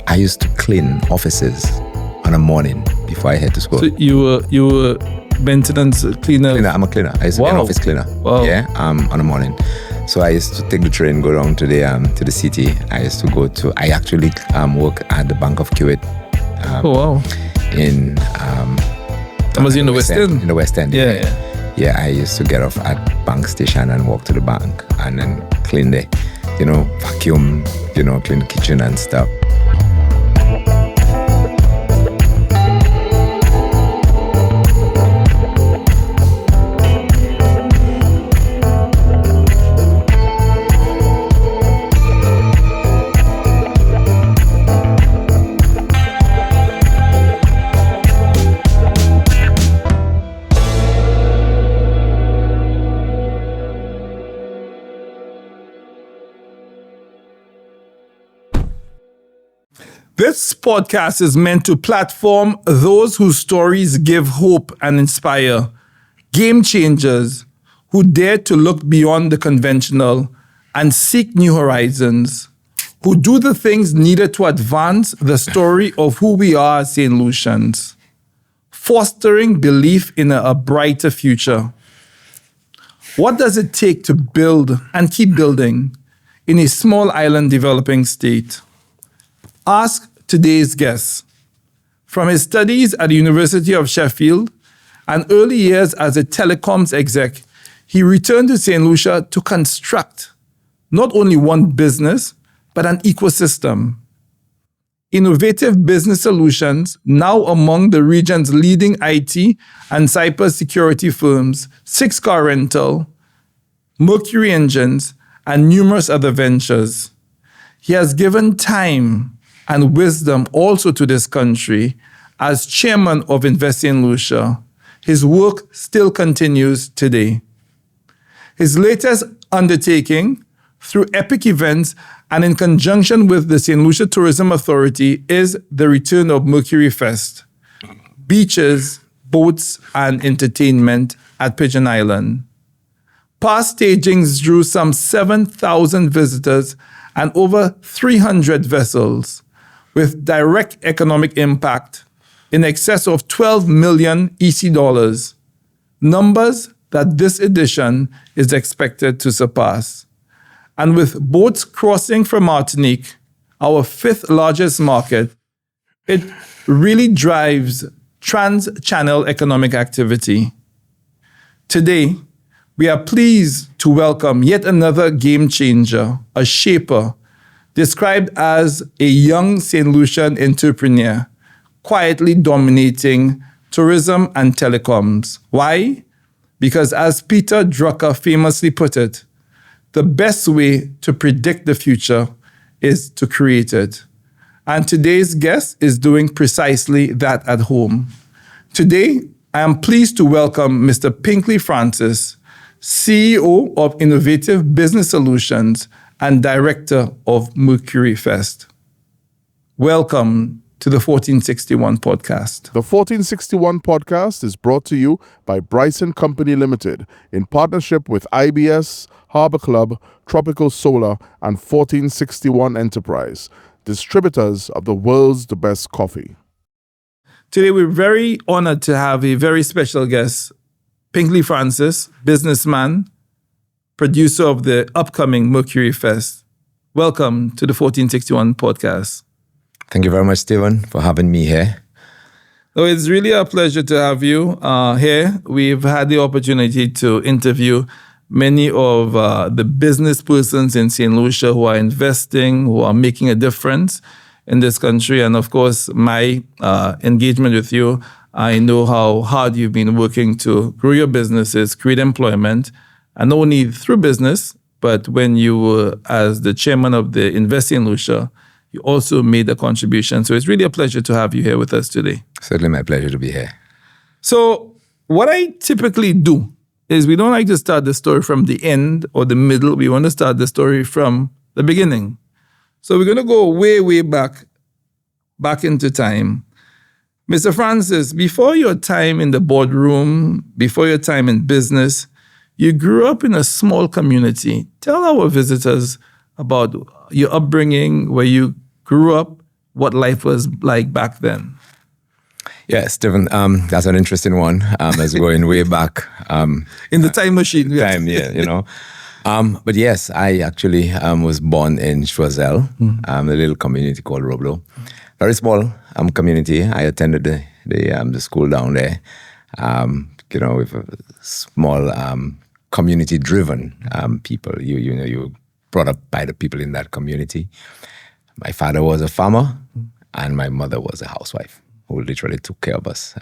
I used to clean offices on a morning before I head to school. So you were maintenance cleaner? I'm a cleaner. I used to be an office cleaner. Wow. Yeah, on a morning. So I used to take the train, go down to the city. I used to go to. I actually work at the Bank of Kuwait. In was in the West End? In the West End. Yeah. Yeah, I used to get off at bank station and walk to the bank and then clean the, vacuum, clean the kitchen and stuff. This podcast is meant to platform those whose stories give hope and inspire, game changers who dare to look beyond the conventional and seek new horizons, who do the things needed to advance the story of who we are as Saint Lucians, fostering belief in a brighter future. What does it take to build and keep building in a small island developing state? Ask today's guest. From his studies at the University of Sheffield and early years as a telecoms exec, he returned to Saint Lucia to construct not only one business, but an ecosystem. Innovative business solutions, now among the region's leading IT and cybersecurity firms, 6-car rental, Mercury engines, and numerous other ventures. He has given time and wisdom also to this country as chairman of Invest Saint Lucia. His work still continues today. His latest undertaking, through epic events and in conjunction with the Saint Lucia Tourism Authority, is the return of Mercury Fest, beaches, boats, and entertainment at Pigeon Island. Past stagings drew some 7,000 visitors and over 300 vessels, with direct economic impact in excess of 12 million EC dollars, numbers that this edition is expected to surpass. And with boats crossing from Martinique, our 5th largest market, it really drives trans-channel economic activity. Today, we are pleased to welcome yet another game changer, a shaper, described as a young Saint Lucian entrepreneur, quietly dominating tourism and telecoms. Why? Because as Peter Drucker famously put it, the best way to predict the future is to create it. And today's guest is doing precisely that at home. Today, I am pleased to welcome Mr. Pinkley Francis, CEO of Innovative Business Solutions and director of Mercury Fest. Welcome to the 1461 podcast. The 1461 podcast is brought to you by Bryson Company Limited in partnership with IBS, Harbour Club, Tropical Solar, and 1461 Enterprise, distributors of the world's best coffee. Today, we're very honored to have a very special guest, Pinkley Francis, businessman, producer of the upcoming Mercury Fest. Welcome to the 1461 podcast. Thank you very much, Stephen, for having me here. So it's really a pleasure to have you here. We've had the opportunity to interview many of the business persons in St. Lucia who are investing, who are making a difference in this country. And of course, my engagement with you, I know how hard you've been working to grow your businesses, create employment, and not only through business, but when you were as the chairman of the Invest Saint Lucia, you also made a contribution. So it's really a pleasure to have you here with us today. Certainly my pleasure to be here. So what I typically do is we don't like to start the story from the end or the middle. We want to start the story from the beginning. So we're going to go way, way back into time. Mr. Francis, before your time in the boardroom, before your time in business, you grew up in a small community. Tell our visitors about your upbringing, where you grew up, what life was like back then? Yeah, Stephen, that's an interesting one. As going way back. In the time machine. Yes. Time, yeah, But yes, I actually was born in Choiseul, a little community called Roblo. Very small community. I attended the school down there, with a small community-driven people. You brought up by the people in that community. My father was a farmer, and my mother was a housewife who literally took care of us.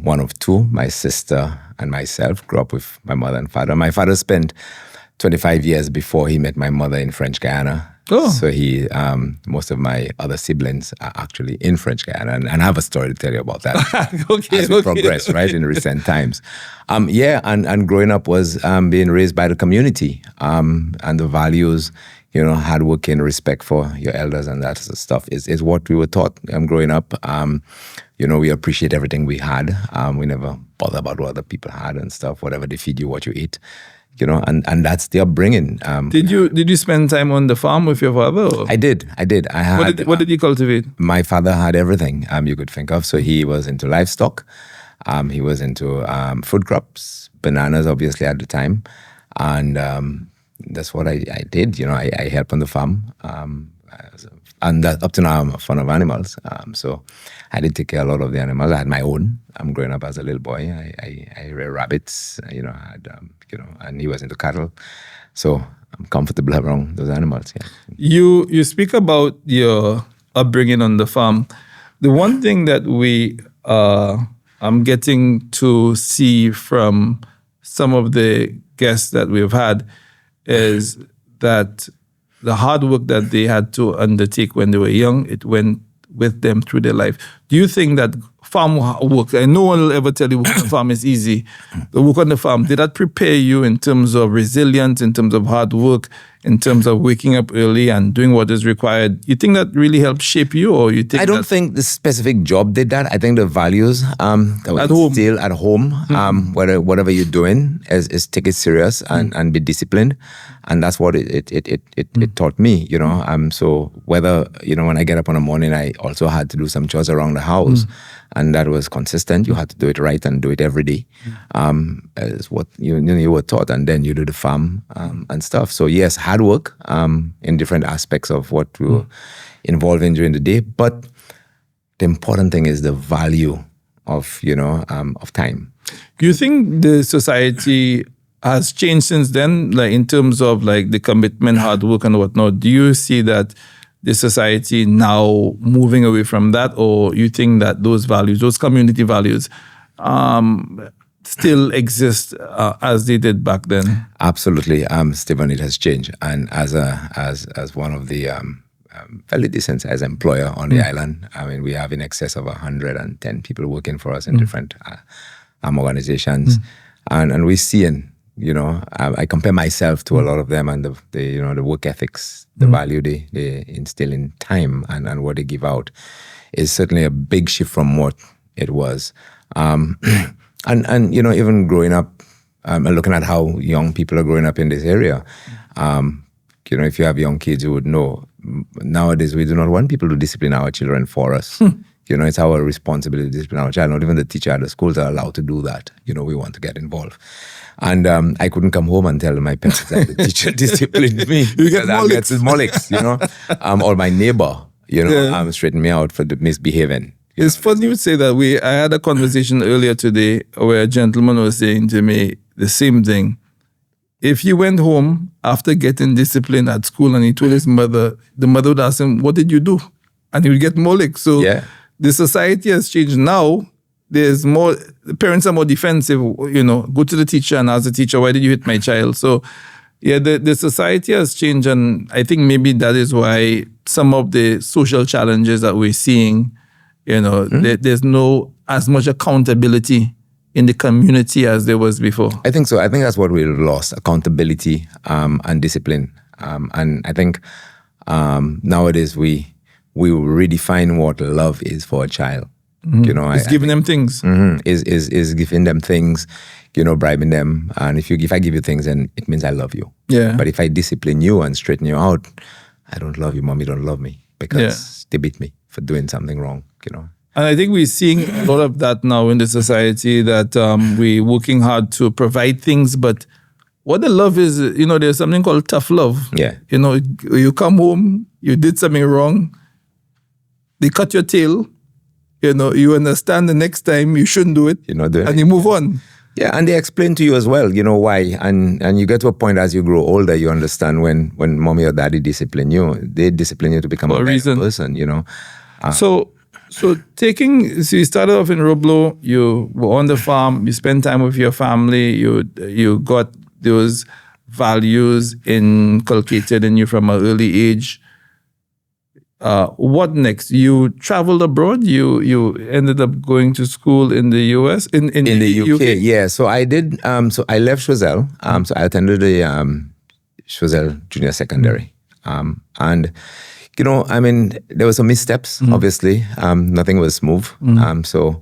One of two, my sister and myself, grew up with my mother and father. My father spent 25 years before he met my mother in French Guiana. Oh. So most of my other siblings are actually in French Guiana, and I have a story to tell you about that as we progress, right, in recent times. And growing up was being raised by the community and the values, hard working, respect for your elders and that sort of stuff is what we were taught growing up. We appreciate everything we had. We never bother about what other people had and stuff, whatever they feed you, what you eat. And that's the upbringing. Did you spend time on the farm with your father? Or? I did. I had. What did you cultivate? My father had everything you could think of. So he was into livestock. He was into food crops, bananas, obviously at the time, and that's what I did. I helped on the farm, and that, up to now I'm fond of animals. So I did take care of a lot of the animals. I had my own. I'm growing up as a little boy. I reared rabbits. I had and he was into cattle. So I'm comfortable around those animals. Yeah. You speak about your upbringing on the farm. The one thing that I'm getting to see from some of the guests that we've had is that the hard work that they had to undertake when they were young, it went with them through their life. Do you think that farm work, and no one will ever tell you work on the farm is easy, the work on the farm, did that prepare you in terms of resilience, in terms of hard work, in terms of waking up early and doing what is required? You think that really helped shape you, or you think I don't think the specific job did that. I think the values that we at home. instill at home, whatever you're doing, is take it serious and be disciplined. And that's what it taught me, So whether, when I get up in the morning, I also had to do some chores around the house. And that was consistent. You had to do it right and do it every day. Is what you were taught. And then you do the farm and stuff. So yes, hard work in different aspects of what we were involved in during the day. But the important thing is the value of time. Do you think the society has changed since then, like in terms of like the commitment, hard work and whatnot? Do you see that the society now moving away from that, or you think that those values, those community values, still exist as they did back then? Absolutely, Stephen. It has changed, and as one of the fairly decent sized employer on the island, I mean, we have in excess of 110 people working for us in different organizations, and we're seeing. I compare myself to a lot of them, and the work ethics, the value they instill in time and what they give out is certainly a big shift from what it was. And even growing up and looking at how young people are growing up in this area, if you have young kids, you would know nowadays we do not want people to discipline our children for us. It's our responsibility to discipline our child. Not even the teacher at the schools are allowed to do that. We want to get involved. And I couldn't come home and tell my parents that the teacher disciplined me. You get mollicks, or my neighbor, straightened me out for the misbehaving. It's funny you would say that. I had a conversation earlier today where a gentleman was saying to me the same thing. If he went home after getting disciplined at school and he told his mother, the mother would ask him, "What did you do?" And he would get mollicks. So the society has changed now. There's more, the parents are more defensive, go to the teacher and ask the teacher, "Why did you hit my child?" So, the society has changed, and I think maybe that is why some of the social challenges that we're seeing, there's no as much accountability in the community as there was before. I think so. I think that's what we lost, accountability and discipline. And I think nowadays we redefine what love is for a child. It's giving them things. Is giving them things, bribing them. And if I give you things, then it means I love you. Yeah. But if I discipline you and straighten you out, I don't love you, Mommy don't love me. because they beat me for doing something wrong, you know. And I think we're seeing a lot of that now in the society, that we're working hard to provide things, but what the love is, you know, there's something called tough love. Yeah. You know, you come home, you did something wrong, they cut your tail, you know, you understand the next time you shouldn't do it, You're not doing and it. you move on. Yeah, and they explain to you as well, you know, why. And you get to a point as you grow older, you understand when mommy or daddy discipline you, they discipline you to become For a better reason. person, you know. So you started off in Roblo, you were on the farm, you spent time with your family, you got those values inculcated in you from an early age. What next? You traveled abroad. You ended up going to school in the US, in the UK. Yeah, so I did. So I left Choiseul. So I attended the Choiseul Junior Secondary. And you know, I mean, there were some missteps. Obviously, nothing was smooth. So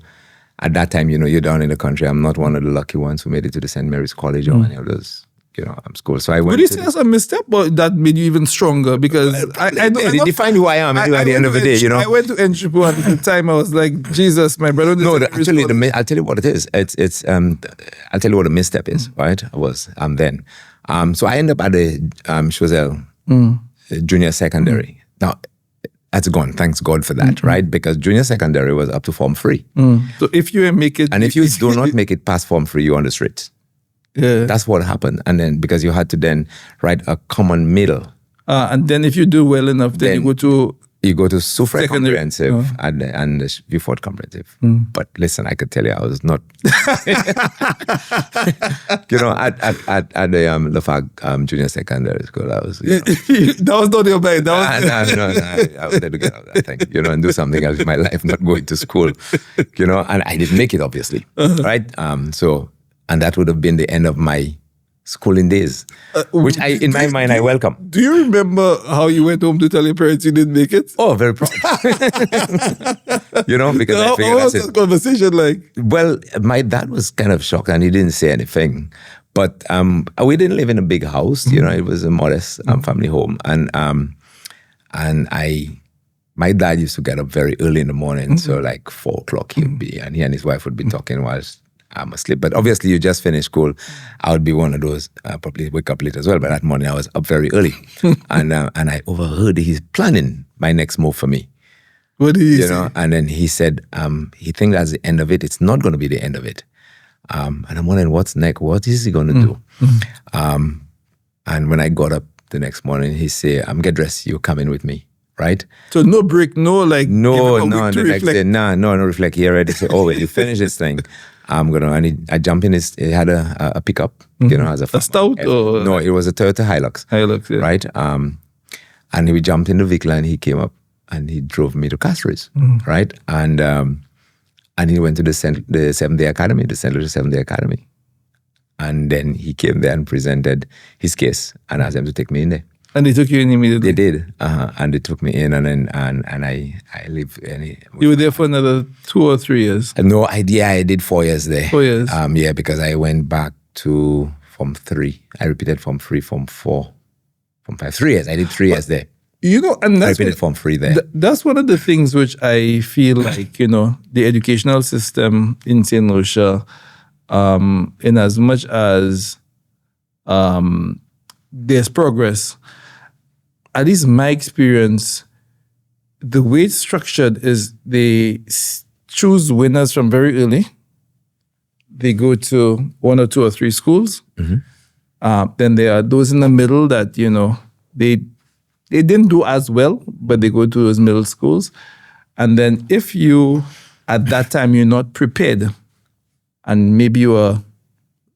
at that time, you know, you're down in the country. I'm not one of the lucky ones who made it to the St. Mary's College or any of those, you know, schools. So I went. Would you say that's a misstep, or that made you even stronger? Because it defined who I am. At the end of the day, you know. I went to entry at the time. I was like, Jesus, my brother. No, actually, I'll tell you what it is. I'll tell you what a misstep is. Right? I was then. So I ended up at the Choiseul Junior Secondary. Now, that's gone. Thanks God for that, right? Because junior secondary was up to Form 3. So if you make it, and if you do not make it past Form 3, you're on the street. Yeah. That's what happened. And then because you had to then write a common middle. And then if you do well enough, then you go to Suffrag Comprehensive and the Beaufort Comprehensive. But listen, I could tell you I was not, you know, at the Lafag Junior Secondary School, I was, you know, that was not your mind. No, I wanted to get out of that thing, you know, and do something else in my life, not going to school, you know, and I didn't make it, obviously, right? And that would have been the end of my schooling days, which in my mind, I welcome. Do you remember how you went home to tell your parents you didn't make it? Oh, very proud. You know, because I figured that's it. Conversation like? Well, my dad was kind of shocked and he didn't say anything. But we didn't live in a big house, you know, it was a modest family home. And my dad used to get up very early in the morning. So like 4 o'clock he would be, and he and his wife would be talking whilst I'm asleep. But obviously you just finished school. I would be one of those, probably wake up late as well. But that morning I was up very early. and I overheard he's planning my next move for me. What did he say? Know? And then he said, he thinks that's the end of it. It's not going to be the end of it. And I'm wondering, what's next? What is he going to do? And when I got up the next morning, he said, get dressed. You're coming with me. Right? So no break, no like... No, the next day, no reflect. He already said, oh, wait, you finish this thing. I'm going to... And I jumped in his... He had a pickup, you know, as a stout or... No, it was a Toyota Hilux. Hilux, yeah. Right? And we jumped in the vehicle and he came up and he drove me to Castries. Right? And he went to the 7th Day Academy, the Saint Lucia 7th Day Academy. And then he came there and presented his case and asked them to take me in there. And they took you in immediately? They did. And they took me in and I lived... You were there for another 2 or 3 years? No idea. I did 4 years there. 4 years? Yeah, because I went back to Form 3. I repeated Form 3, Form 4, Form 5. 3 years. I did 3 years there. You know, and that's... I repeated Form 3 there. That's one of the things which I feel like, you know, the educational system in Saint Lucia, in as much as there's progress, at least my experience, the way it's structured is they choose winners from very early. They go to 1 or 2 or 3 schools. Then there are those in the middle that, you know, they didn't do as well, but they go to those middle schools. And then if you, at that time, you're not prepared, and maybe you're a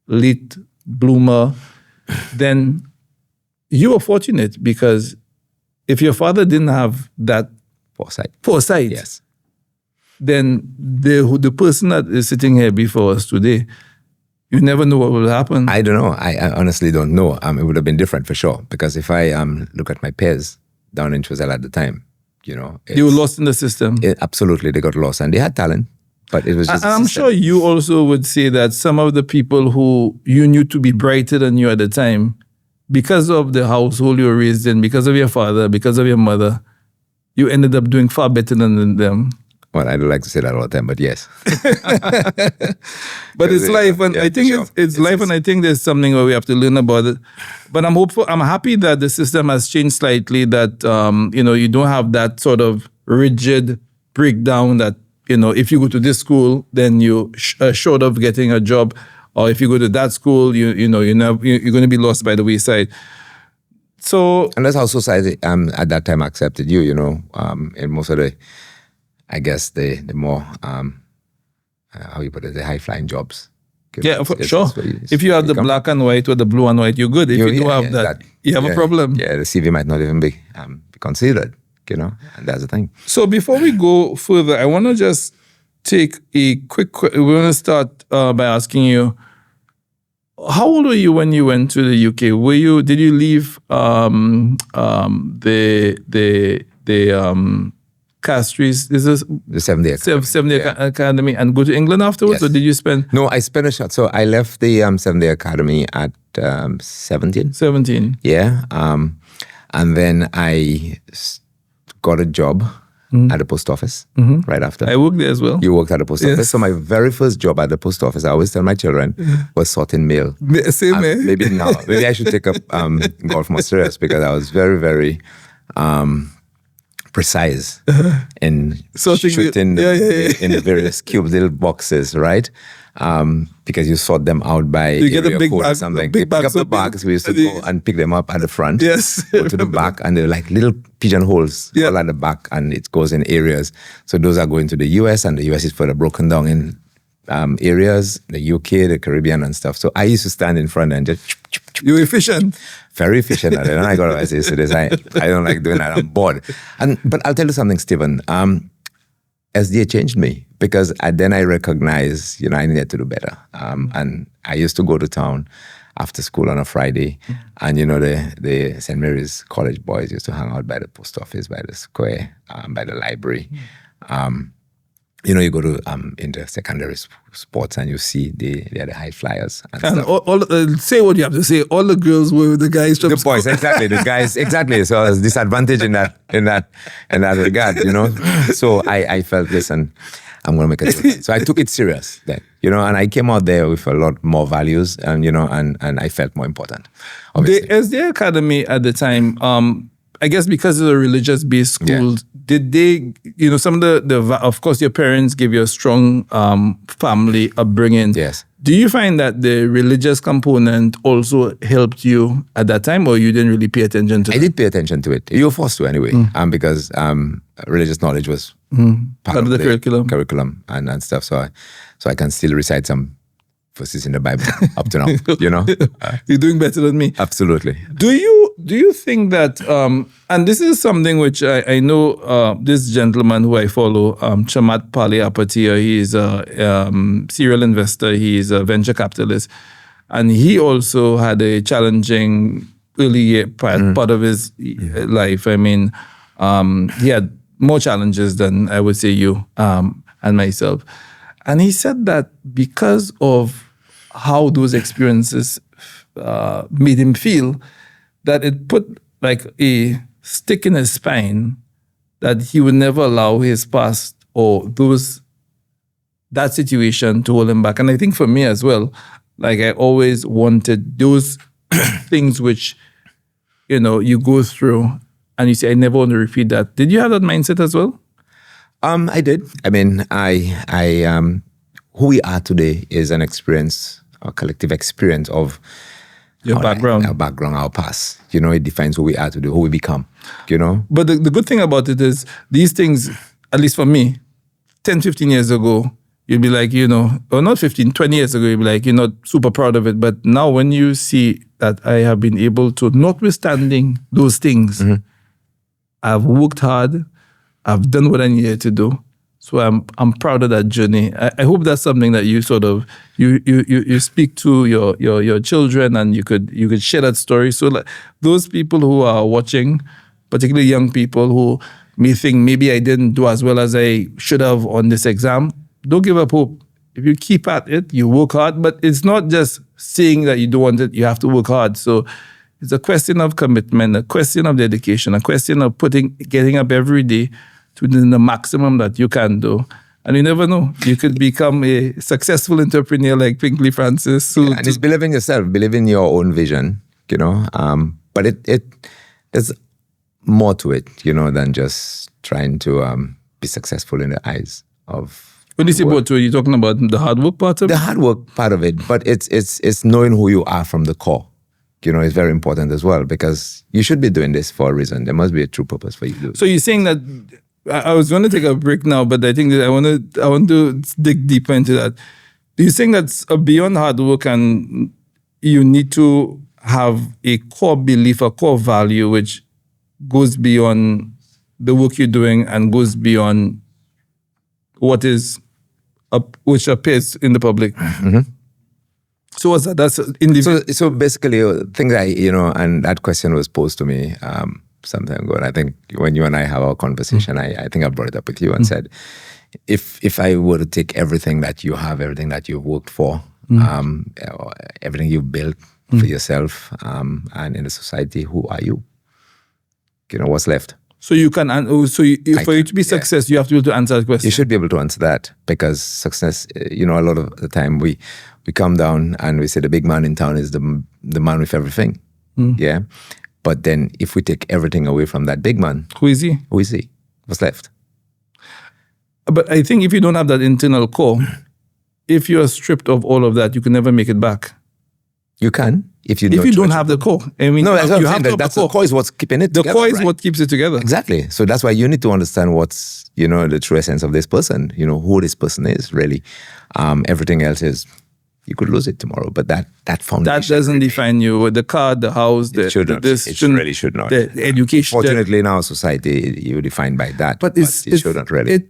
late bloomer, then you were fortunate, because if your father didn't have that foresight, yes, then the person that is sitting here before us today, you never know what will happen. I don't know. I honestly don't know. It would have been different for sure. Because if I look at my peers down in Choiseul at the time, you know, they were lost in the system. Absolutely, they got lost, and they had talent, but it was just. And I'm sure you also would say that some of the people who you knew to be brighter than you at the time, because of the household you were raised in, because of your father, because of your mother, you ended up doing far better than them. Well, I don't like to say that all the time, but yes. But it's life, and I think it's life, and I think there's something where we have to learn about it. But I'm happy that the system has changed slightly. That you don't have that sort of rigid breakdown. That if you go to this school, then you short of getting a job, or if you go to that school, you're going to be lost by the wayside. So, and that's how society at that time accepted you. In most of the, I guess the more how you put it, the high flying jobs. Yeah, sure. If you have the black and white or the blue and white, you're good. If you don't have that, you have a problem. Yeah, the CV might not even be considered. And that's the thing. So before we go further, I want to just take a quick. We want to start by asking you, how old were you when you went to the UK? Did you leave the Castries? This is the 7-day Academy, and go to England afterwards, or did you spend? No, I spent a shot. So I left the 7-day Academy at 17. 17. Yeah, and then I got a job at the post office right after. I worked there as well. You worked at the post office. So my very first job at the post office, I always tell my children, was sorting mail. Same, maybe now, maybe I should take up golf more serious, because I was very, very precise in shooting in the various cube little boxes, right? Because you sort them out by you get a big bag, or something. Big pick up the bags. We used to go and pick them up at the front. Yes. Go to the back, and they're like little pigeonholes all at the back, and it goes in areas. So those are going to the US, and the US is further broken down in areas, the UK, the Caribbean and stuff. So I used to stand in front and just... You were efficient. Very efficient at it. And I got to say this. I don't like doing that. I'm bored. But I'll tell you something, Stephen. SDA changed me, because then I recognized, I needed to do better. And I used to go to town after school on a Friday. And, the St. Mary's College boys used to hang out by the post office, by the square, by the library. You go to into secondary sports, and you see they're the high flyers. And all say what you have to say. All the girls were the guys from the boys, exactly. The guys, exactly. So I was disadvantaged in that regard, So I felt, listen, I'm going to make it. So I took it serious then, and I came out there with a lot more values, and and I felt more important. Obviously. The SDA Academy at the time, I guess because of the religious-based schools, did they, some of the of course, your parents gave you a strong family upbringing. Yes. Do you find that the religious component also helped you at that time, or you didn't really pay attention to it? I did pay attention to it. You were forced to anyway, because religious knowledge was part of the curriculum and stuff. So I can still recite some verses in the Bible up to now, You're doing better than me. Absolutely. Do you think that, and this is something which I know this gentleman who I follow, Chamat Paliapatia, he is a serial investor, he is a venture capitalist, and he also had a challenging early part of his life. I mean, he had more challenges than I would say you and myself. And he said that because of how those experiences made him feel, that it put like a stick in his spine that he would never allow his past or that situation to hold him back. And I think for me as well, like I always wanted those things which, you go through and you say, I never want to repeat that. Did you have that mindset as well? I did. I mean, I who we are today is an experience, a collective experience of your background, our past. It defines who we are today, who we become. But the good thing about it is these things, at least for me, 10, 15 years ago, you'd be like, or not 15, 20 years ago, you'd be like, you're not super proud of it. But now when you see that I have been able to, notwithstanding those things, I've worked hard, I've done what I needed to do. So I'm proud of that journey. I hope that's something that you sort of you speak to your children, and you could share that story. So like, those people who are watching, particularly young people who may think maybe I didn't do as well as I should have on this exam, don't give up hope. If you keep at it, you work hard, but it's not just saying that you don't want it, you have to work hard. So It's a question of commitment, a question of dedication, a question of getting up every day to do the maximum that you can do. And you never know. You could become a successful entrepreneur like Pinkley Francis. And it's believe in yourself, believe in your own vision, But there's more to it, than just trying to be successful in the eyes of. When you say both, are you talking about the hard work part of it? The hard work part of it, but it's knowing who you are from the core. It's very important as well, because you should be doing this for a reason. There must be a true purpose for you to do it. So you're saying that, I was going to take a break now, but I think that I want to dig deeper into that. Do you think that's beyond hard work, and you need to have a core belief, a core value, which goes beyond the work you're doing and goes beyond which appears in the public? Mm-hmm. So what's that? That's individual. So basically, things and that question was posed to me some time ago. And I think when you and I have our conversation, I think I brought it up with you and said, if I were to take everything that you have, everything that you've worked for, everything you've built for yourself and in the society, who are you? What's left? So you can, for you to be success, you have to be able to answer that question. You should be able to answer that, because success, a lot of the time we come down and we say the big man in town is the man with everything. Yeah. But then if we take everything away from that big man, who is he? What's left? But I think if you don't have that internal core, if you are stripped of all of that, you can never make it back. You can, if you don't have the core. I mean, no, that's what you I'm have saying. The core is what's keeping it together. The core is what keeps it together. Exactly. So that's why you need to understand what's, the true essence of this person, who this person is, really. Everything else is, you could lose it tomorrow, but that foundation. That doesn't define you. With the car, the house, it really should not. The education. Fortunately, in our society, you're defined by that, but it shouldn't really.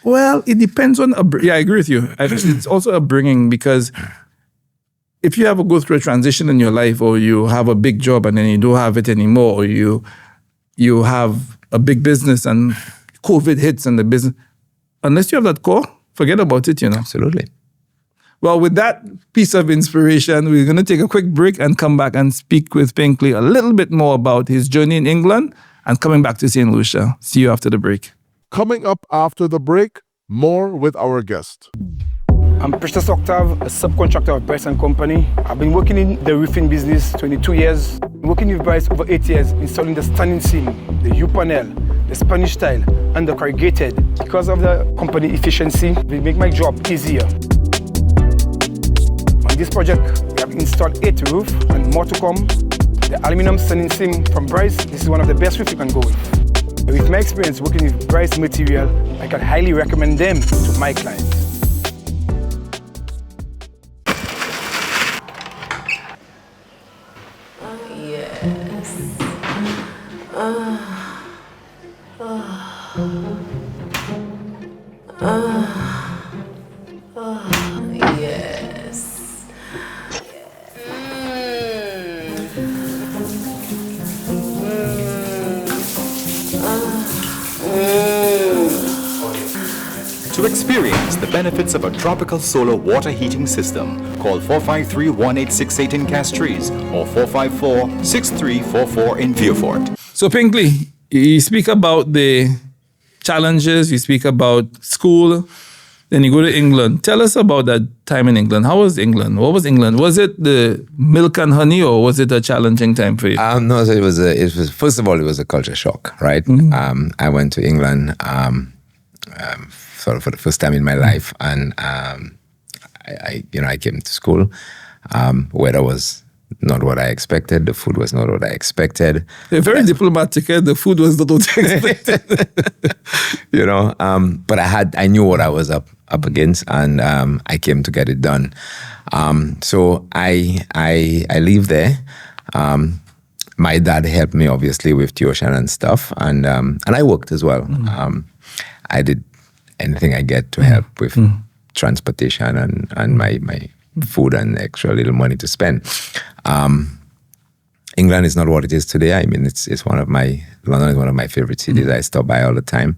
It depends on, I agree with you. It's also upbringing, because if you ever go through a transition in your life, or you have a big job and then you don't have it anymore, or you have a big business and COVID hits and the business, unless you have that core, forget about it, Absolutely. Well, with that piece of inspiration, we're going to take a quick break and come back and speak with Pinkley a little bit more about his journey in England and coming back to Saint Lucia. See you after the break. Coming up after the break, more with our guest. I'm Precious Octave, a subcontractor of Bryce & Company. I've been working in the roofing business 22 years. Working with Bryce over 8 years, installing the standing seam, the U-panel, the Spanish tile, and the corrugated. Because of the company efficiency, we make my job easier. On this project, we have installed 8 roofs and more to come. The aluminum standing seam from Bryce, this is one of the best roofs you can go with. With my experience working with Bryce material, I can highly recommend them to my clients. To experience the benefits of a tropical solar water heating system, call 453-1868 in Castries or 454-6344 in Vieux-Fort. So Pinkley, you speak about the challenges, you speak about school, then you go to England. Tell us about that time in England. How was England? What was England? Was it the milk and honey, or was it a challenging time for you? No, so it was first of all, it was a culture shock, right? Mm-hmm. I went to England sort of for the first time in my life, and I came to school. Weather was not what I expected. The food was not what I expected. They're very diplomatic. The food was not what I expected. But I knew what I was up against, and I came to get it done. So I lived there. My dad helped me obviously with tuition and stuff, and I worked as well. Mm-hmm. I did anything I get to help with transportation and my food and extra little money to spend. England is not what it is today. I mean, London is one of my favorite cities. I stop by all the time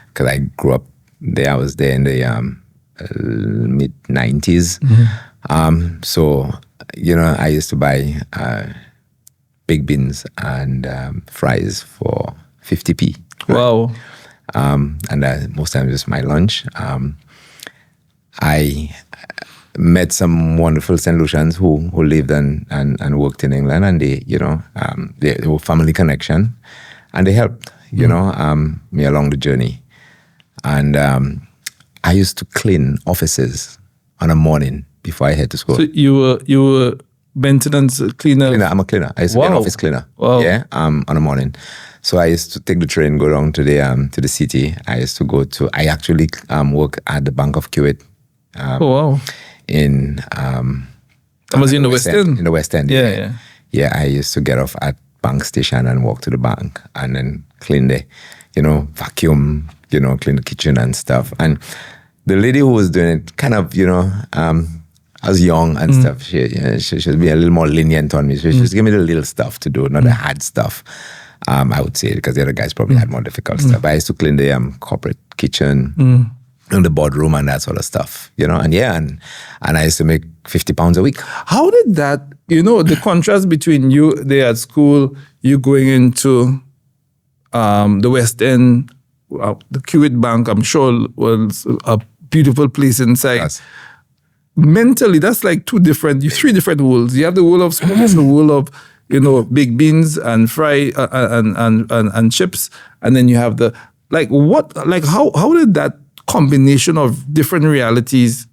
because I grew up there. I was there in the mid-90s. Mm-hmm. So, I used to buy baked beans and fries for 50p. Wow. And most times it's my lunch. I met some wonderful Saint Lucians who lived and worked in England, and they were family connection, and they helped, me along the journey. And I used to clean offices on a morning before I head to school. So you were maintenance cleaner? I'm a cleaner. I used to be an office cleaner. Wow. Yeah, on a morning. So I used to take the train, go down to the city. I used to I actually work at the Bank of Kuwait. Wow. Was in the West End? In the West End. Yeah. Yeah, I used to get off at Bank Station and walk to the bank and then clean the, vacuum, clean the kitchen and stuff. And the lady who was doing it kind of, I was young and stuff. She should be a little more lenient on me. She just give me the little stuff to do, not the hard stuff. I would say, because the other guys probably had more difficult stuff. I used to clean the corporate kitchen, and the boardroom and that sort of stuff, and I used to make £50 a week. How did that, the contrast between you there at school, you going into the West End, the Kuwait Bank, I'm sure was a beautiful place inside. Yes. Mentally, that's like three different worlds. You have the world of sports, the world of baked beans and fry and chips, and then you have how did that combination of different realities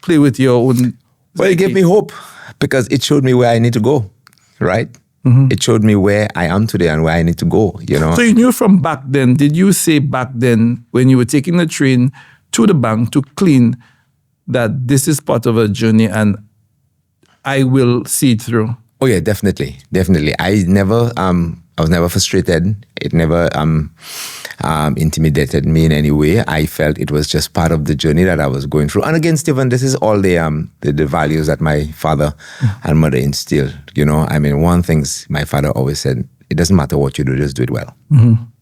play with your own? Well, it gave me hope because it showed me where I need to go, right? It showed me where I am today and where I need to go, So you knew from back then, did you say back then when you were taking the train to the bank to clean that this is part of a journey and I will see it through? Oh yeah, definitely. I was never frustrated. It never intimidated me in any way. I felt it was just part of the journey that I was going through. And again, Stephen, this is all the values that my father and mother instilled. One thing my father always said, it doesn't matter what you do, just do it well.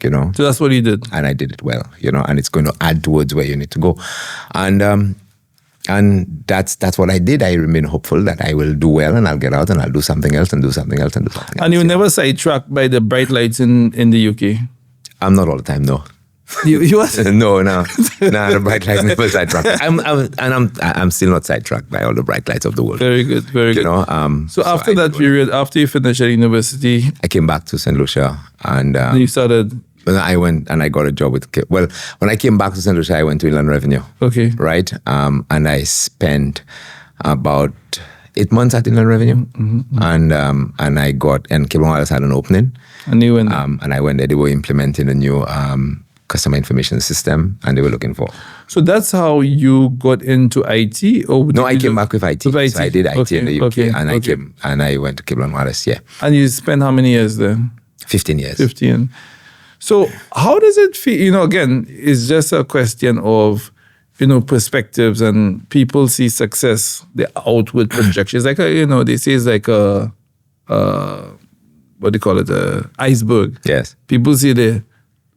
So that's what he did. And I did it well, and it's going to add towards where you need to go. And that's what I did. I remain hopeful that I will do well and I'll get out and I'll do something else and do something else and do something else. And you were never sidetracked by the bright lights in the UK? I'm not all the time, no. You was? No, the bright lights never sidetracked. I'm still not sidetracked by all the bright lights of the world. Very good. So after that period, after you finished at university, I came back to Saint Lucia and you started. I went and I got a job when I came back to Saint Lucia, I went to Inland Revenue. Okay. Right? And I spent about 8 months at Inland Revenue. And I got, and Cable Wireless had an opening. And you went there? And I went there. They were implementing a new customer information system and they were looking for. So that's how you got into IT? Or no, I came back with IT. With IT. So I did IT in the UK. Okay. I came and I went to Cable Wireless, yeah. And you spent how many years there? 15 years. 15. So how does it feel? Again, it's just a question of, perspectives, and people see success, the outward projection. It's like, they say it's like what do you call it, a iceberg. Yes. People see the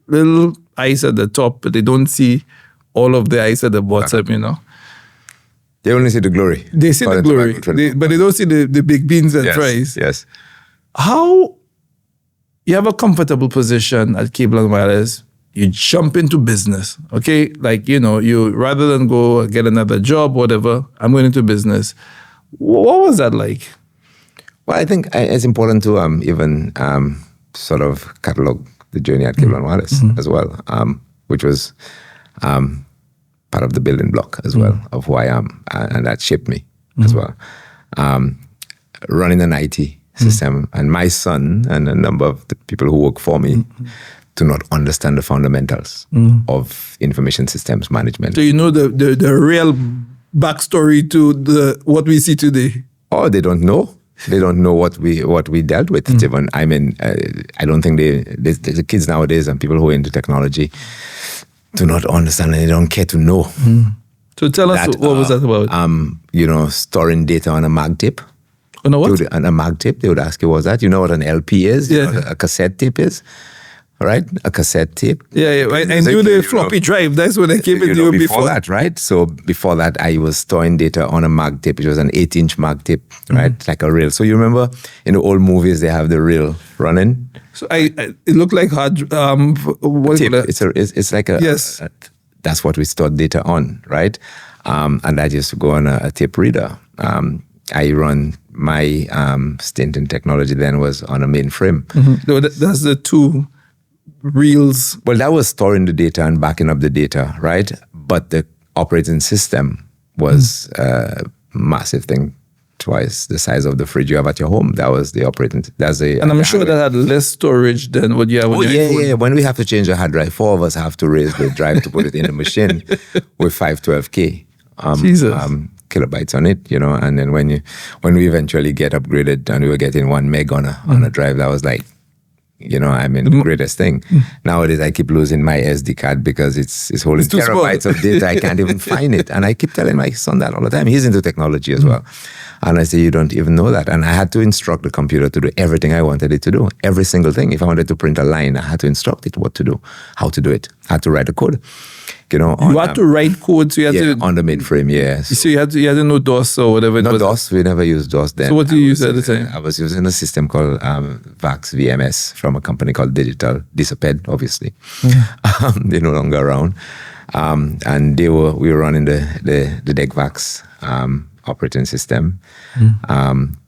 little ice at the top, but they don't see all of the ice at the bottom, They only see the glory. They see the glory, but they don't see the big beans and fries. Yes. How... You have a comfortable position at Cable and Wireless. You jump into business, okay? You rather than go get another job, whatever, I'm going into business. What was that like? Well, I think it's important to even sort of catalog the journey at Cable and Wireless as well, which was part of the building block as well of who I am, and that shaped me as well. Running an IT system, and my son and a number of the people who work for me do not understand the fundamentals of information systems management. So you know the real backstory to what we see today? Oh, they don't know. They don't know what we dealt with, Stephen. I mean, I don't think the kids nowadays and people who are into technology do not understand and they don't care to know. So tell us, what was that about? Storing data on a mag tape. On a what? On a mag tape, they would ask you, what was that? You know what an LP is? Yeah. You know what a cassette tape is? right? A cassette tape. Yeah. I knew the floppy drive. That's when I came in you before that, right? So before that, I was storing data on a mag tape. It was an 8-inch mag tape, right? Like a reel. So you remember in the old movies, they have the reel running. So it looked like hard. What tape. It's like a yes. That's what we stored data on, right? And I used to go on a tape reader. I run my stint in technology then was on a mainframe. No, that's the two reels. Well, that was storing the data and backing up the data, right? But the operating system was a massive thing, twice the size of the fridge you have at your home. That was the operating. And I'm sure that had less storage than what you have on your phone. Yeah. When we have to change a hard drive, 4 of us have to raise the drive to put it in the machine with 512K. Jesus. Kilobytes on it, and then when we eventually get upgraded and we were getting 1 meg on a drive, that was like, the greatest thing. Nowadays I keep losing my SD card because it's holding terabytes of data. I can't even find it. And I keep telling my son that all the time. He's into technology as well. And I say, you don't even know that. And I had to instruct the computer to do everything I wanted it to do. Every single thing. If I wanted to print a line, I had to instruct it what to do, how to do it. I had to write a code. You had to write code, so you had to on the mainframe, So you had to know DOS or whatever. Not DOS. We never used DOS then. So what do you use at the time? I was using a system called VAX VMS from a company called Digital Disappeared, obviously. They're no longer around, and we were running the DECVAX operating system.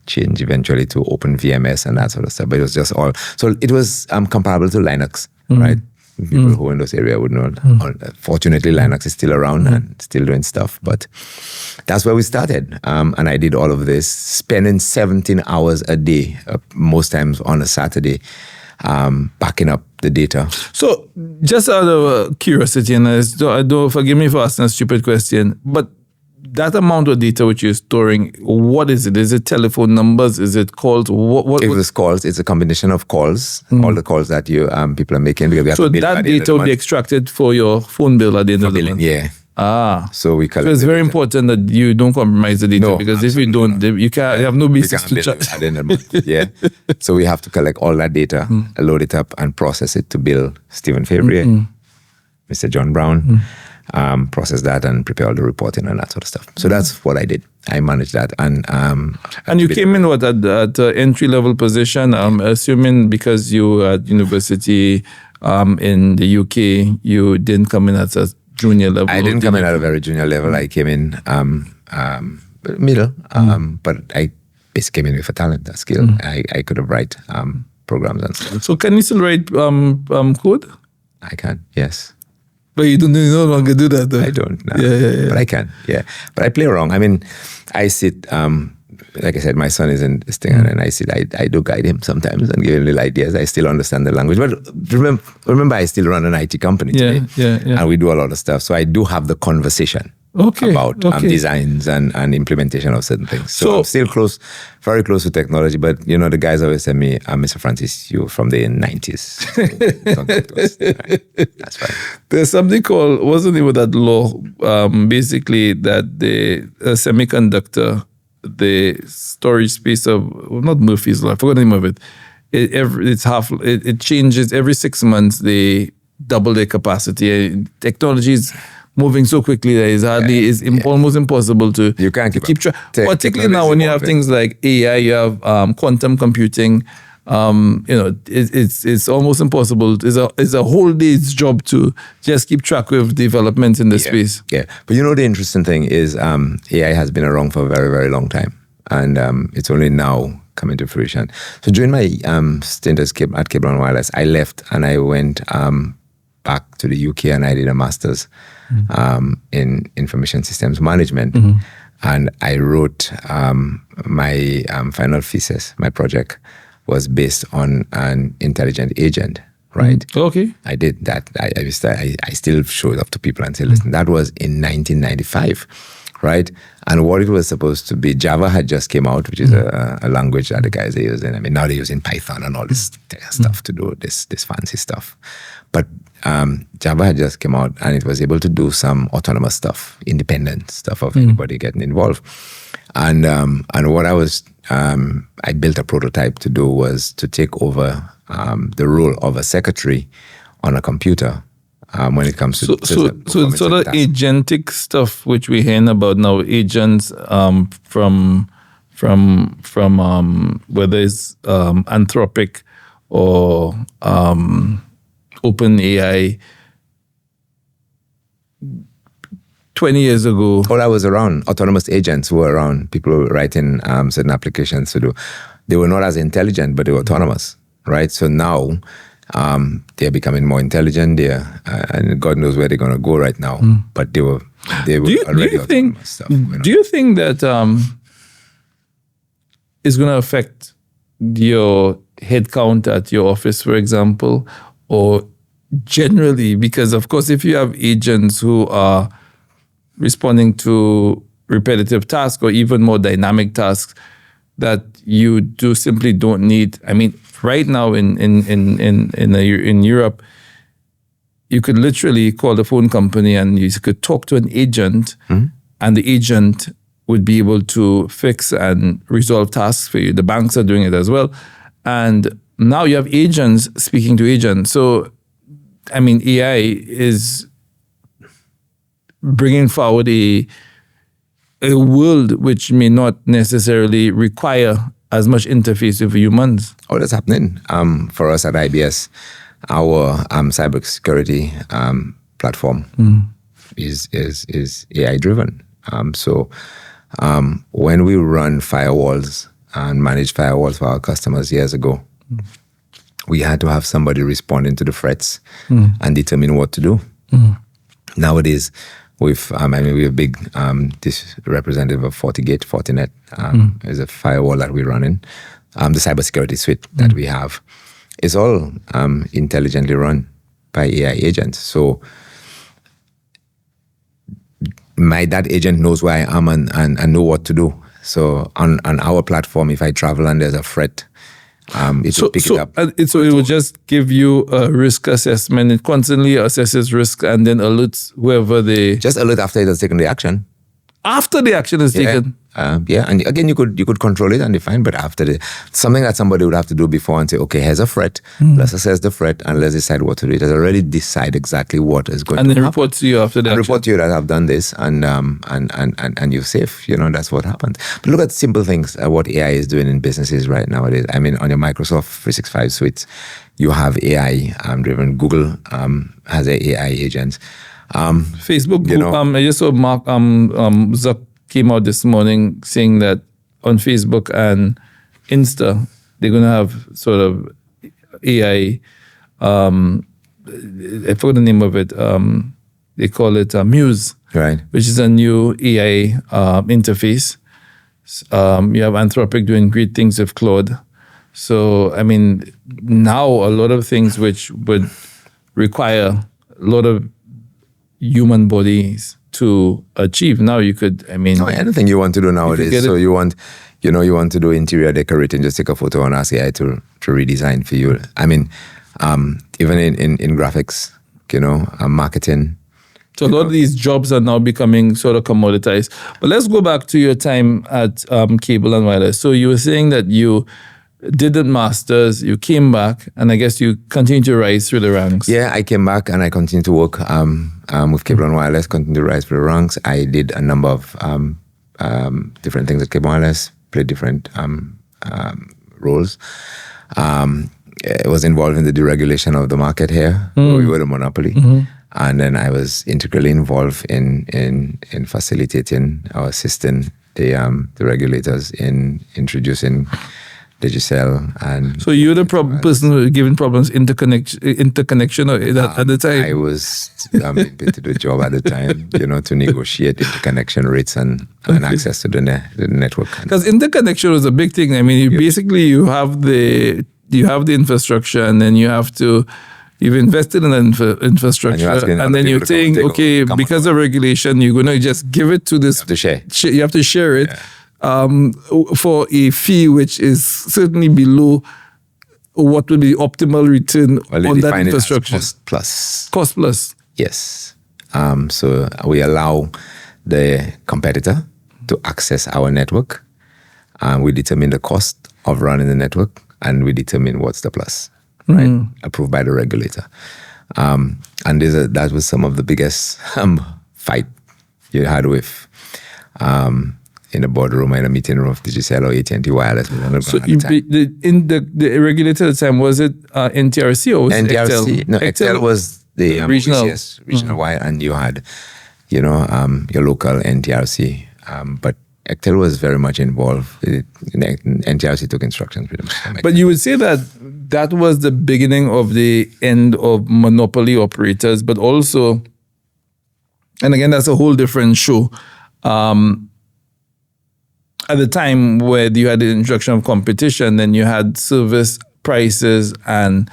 Changed eventually to Open VMS and that sort of stuff. But it was just all. So it was comparable to Linux, right? People who in those area would know. Fortunately, Linux is still around and still doing stuff. But that's where we started. And I did all of this, spending 17 hours a day, most times on a Saturday, backing up the data. So just out of curiosity, and don't forgive me for asking a stupid question, but that amount of data which you're storing, what is it? Is it telephone numbers? Is it calls? What? It was calls. It's a combination of calls, all the calls that you people are making. Because we have so to bill that data will be extracted for your phone bill at the end of the month? Yeah. So we collect. So it's very important that you don't compromise the data because if you don't, you have no basis to charge. At the end of the month. Yeah. So we have to collect all that data, load it up, and process it to bill Stephen Favrier, Mr. John Brown. Process that and prepare all the reporting and that sort of stuff. So that's what I did. I managed that. And you came in at the entry-level position, assuming because you were at university in the UK, you didn't come in at a junior level? I didn't come in at a very junior level. I came in middle, but I basically came in with a talent, a skill. I could have write programs and stuff. So can you still write code? I can, yes. But you no longer do that, though. I don't. No. Yeah. But I can. Yeah. But I play around. I mean, I sit. Like I said, my son is in this thing, and I sit. I do guide him sometimes and give him little ideas. I still understand the language, but remember, I still run an IT company today, and we do a lot of stuff. So I do have the conversation about designs and implementation of certain things. So I'm still very close to technology. But the guys always tell me, "Mr. Francis, you're from the 90s." Right? That's fine. There's something called, what's the name of that law? Basically, that the semiconductor, the storage space of, not Murphy's law, I forgot the name of it. It changes every 6 months. They double their capacity. Technology is moving so quickly that it's almost impossible to keep track. Particularly now when you have things like AI, you have quantum computing. It's almost impossible. It's a whole day's job to just keep track of developments in the space. Yeah, but the interesting thing is AI has been around for a very, very long time, and it's only now coming to fruition. So during my stint at Cable & Wireless, I left and I went back to the UK and I did a master's in information systems management, and I wrote my final thesis. My project was based on an intelligent agent, right? Okay. I did that. I still show it up to people and say, listen, that was in 1995, right? And what it was supposed to be, Java had just came out, which is a language that the guys are using. I mean, now they're using Python and all this stuff to do this fancy stuff. But Java had just come out and it was able to do some autonomous stuff, independent stuff of anybody getting involved. And what I built a prototype to do was to take over the role of a secretary on a computer when it comes to So sort of agentic stuff which we're hearing about now, agents from whether it's Anthropic or OpenAI. 20 years ago. All I was around, autonomous agents were around. People were writing certain applications to do. They were not as intelligent, but they were autonomous, right? So now they're becoming more intelligent. And God knows where they're going to go right now. But they were already autonomous stuff. Do you think that is going to affect your headcount at your office, for example, or generally? Because of course, if you have agents who are responding to repetitive tasks or even more dynamic tasks that you simply don't need. I mean, right now in Europe, you could literally call the phone company and you could talk to an agent, and the agent would be able to fix and resolve tasks for you. The banks are doing it as well. And now you have agents speaking to agents. So, I mean, AI is bringing forward a world which may not necessarily require as much interface with humans. Oh, that's happening. For us at IBS, our cybersecurity platform is AI driven. So when we run firewalls and manage firewalls for our customers years ago, we had to have somebody responding to the threats and determine what to do. Nowadays, we have a big this representative of FortiGate, Fortinet is a firewall that we're running. The cybersecurity suite that we have is all intelligently run by AI agents. So that agent knows where I am and know what to do. So on our platform, if I travel and there's a threat, it will pick it up. So it will just give you a risk assessment. It constantly assesses risk and then alerts whoever they... Just alert after it has taken the action. After the action is taken? And again, you could control it and define, but after something that somebody would have to do before and say, okay, here's a threat, let's assess the threat and let's decide what to do. It has already decided exactly what is going to happen. And then report to you after the action. Report to you that I've done this and you're safe. That's what happens. But look at simple things, what AI is doing in businesses right nowadays. I mean, on your Microsoft 365 suites, you have AI driven. Google has AI agents. Facebook, I just saw Mark Zuck came out this morning saying that on Facebook and Insta, they're going to have sort of AI, I forgot the name of it, they call it Muse, right? Which is a new AI interface. You have Anthropic doing great things with Claude. So, I mean, now a lot of things which would require a lot of human bodies to achieve. Now you could, anything you want to do nowadays. So you want to do interior decorating, just take a photo and ask AI to redesign for you. I mean, even in graphics, marketing. So a lot of these jobs are now becoming sort of commoditized. But let's go back to your time at Cable and Wireless. So you were saying that you did the masters, you came back, and I guess you continued to rise through the ranks. Yeah, I came back and I continued to work with Cable and Wireless, continued to rise through the ranks. I did a number of different things at Cable and Wireless, played different roles. I was involved in the deregulation of the market here. We were the monopoly. And then I was integrally involved in facilitating or assisting the regulators in introducing Digicel. And so you're the person who was given problems interconnection at the time? I was being paid to do the job at the time, to negotiate interconnection rates and access to the network. Because interconnection was a big thing. I mean, you have the infrastructure, and then you've invested in the infrastructure, and then you're saying, okay, because of regulation, you're going to just give it to this. You have to share. You have to share it. Yeah. For a fee which is certainly below what would be optimal return on that infrastructure. Cost plus. Yes. So we allow the competitor to access our network. We determine the cost of running the network, and we determine what's the plus. right? Approved by the regulator. And that was some of the biggest fight you had with in the boardroom or in a meeting room of Digicel or AT&T Wireless. So the regulator at the time, was it NTRC or was it NTRC? Excel? No, Excel was the regional. OCS, regional wire, and you had, your local NTRC. But Excel was very much involved. NTRC took instructions pretty much. But you would say that was the beginning of the end of monopoly operators, but also, and again, that's a whole different show. At the time where you had the introduction of competition, then you had service prices, and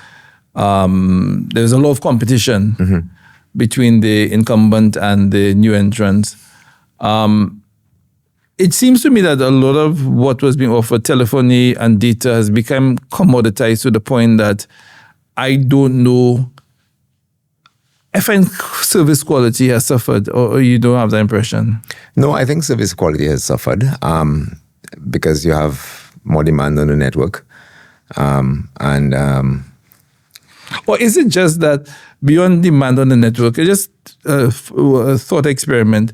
there was a lot of competition between the incumbent and the new entrants. It seems to me that a lot of what was being offered, telephony and data, has become commoditized to the point that I don't know. I find service quality has suffered, or you don't have that impression? No, I think service quality has suffered because you have more demand on the network. Or is it just that beyond demand on the network, it's just a thought experiment,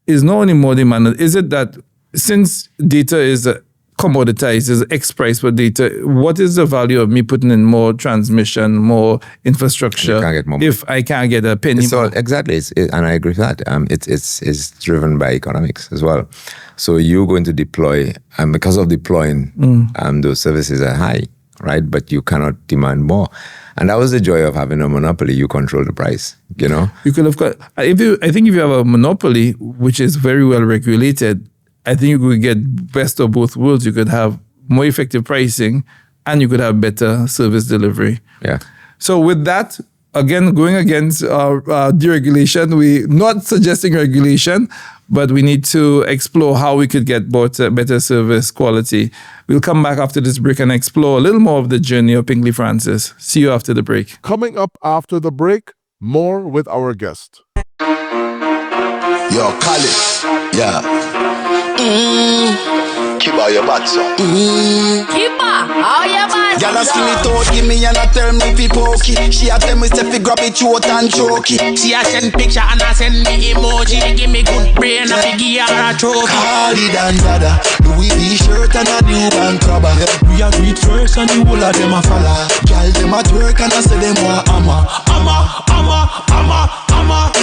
is not only more demand, is it that since data is commoditized, is X price for data, what is the value of me putting in more transmission, more infrastructure, if I can't get a penny more? Exactly, and I agree with that. It's driven by economics as well. So you're going to deploy, and because of deploying, those services are high, right? But you cannot demand more. And that was the joy of having a monopoly. You control the price, You could have got, I think if you have a monopoly, which is very well regulated, I think you could get best of both worlds. You could have more effective pricing and you could have better service delivery. Yeah. So with that, again, going against deregulation, we're not suggesting regulation, but we need to explore how we could get better service quality. We'll come back after this break and explore a little more of the journey of Pinkley Francis. See you after the break. Coming up after the break, more with our guest. Yo, Khalid, yeah. Keep out your butt, son. Keep out your butt. Y'all ask me thought, give me and I tell me fi pokey. She a tell me say fi grab it throat and choke it. She a send picture and I send me emoji. Give me good brain and fi give her a trophy. Khalid and Dada, Louis V shirt and a new bank crabber. We a greet first and the whole of them a follow. Y'all them a twerk and I say them want hammer.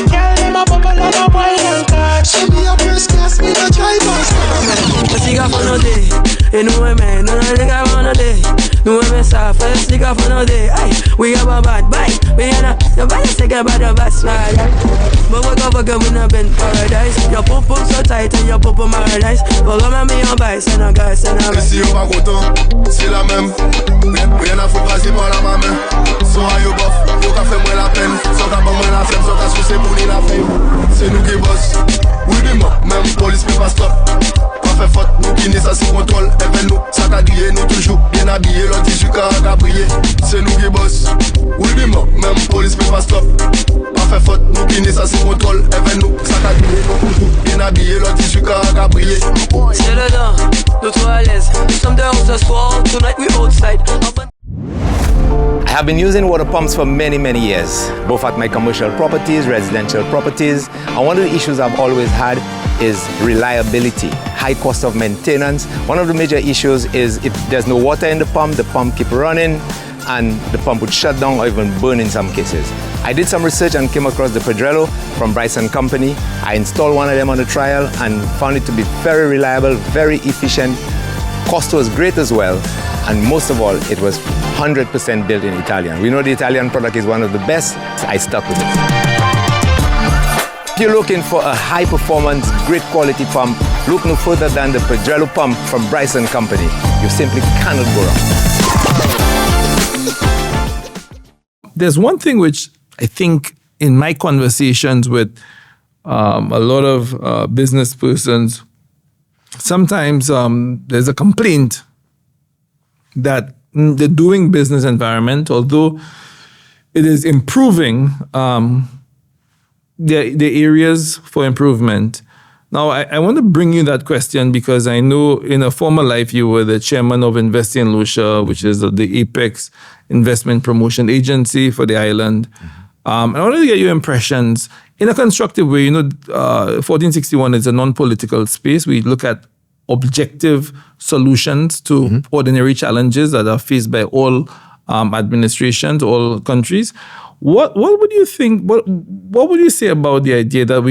Girl them a bubble and a wine and car. So me a press gas, me a drive and Let's take off on no day. You know what man, no take off on no day. No me soft, let's take off on no day. Aye, we have a bad bite. We ain't nobody say about the bad slide. But we go for good, we no been paradise. Your pop so tight and your pop paradise. But come me on bike, send a guy, send a guy. Si on pas content, c'est la même. Rien à foutre, vas-y par la main. Son a yo bof, yo ka fait moins la peine. Son ka pas moins la flemme, son ka soucier pour ni la fame. C'est nous qui boss. Oui, dis-moi, même police peut pas stop. Pas fait faute, nous qui n'est ça sous contrôle. Et ben nous, ça qu'a grillé, nous toujours bien habillés. L'autre 18 qu'a brillé, c'est nous qui boss. Oui, dis-moi, même police peut pas stop. Pas fait faute, nous qui n'est ça sous contrôle. Et ben nous, ça qu'a grillé, nous toujours bien habillés. L'autre 18 qu'a brillé. C'est le temps, nous trois à l'aise. Nous sommes dehors ce soir, tonight we outside. I have been using water pumps for many, many years, both at my commercial properties, residential properties. And one of the issues I've always had is reliability, high cost of maintenance. One of the major issues is if there's no water in the pump keep running, and the pump would shut down or even burn in some cases. I did some research and came across the Pedrello from Bryson Company. I installed one of them on a trial and found it to be very reliable, very efficient. Cost was great as well. And most of all, it was 100% built in Italian. We know the Italian product is one of the best. I stuck with it. If you're looking for a high performance, great quality pump, look no further than the Pedrello pump from Bryson Company. You simply cannot go wrong. There's one thing which I think in my conversations with a lot of business persons, sometimes there's a complaint that the doing business environment, although it is improving, the areas for improvement. Now, I want to bring you that question because I know in a former life you were the chairman of Invest in Lucia, which is the apex investment promotion agency for the island. And I wanted to get your impressions in a constructive way. 1461 is a non-political space. We look at objective solutions to ordinary challenges that are faced by all administrations, all countries. What would you think? What would you say about the idea that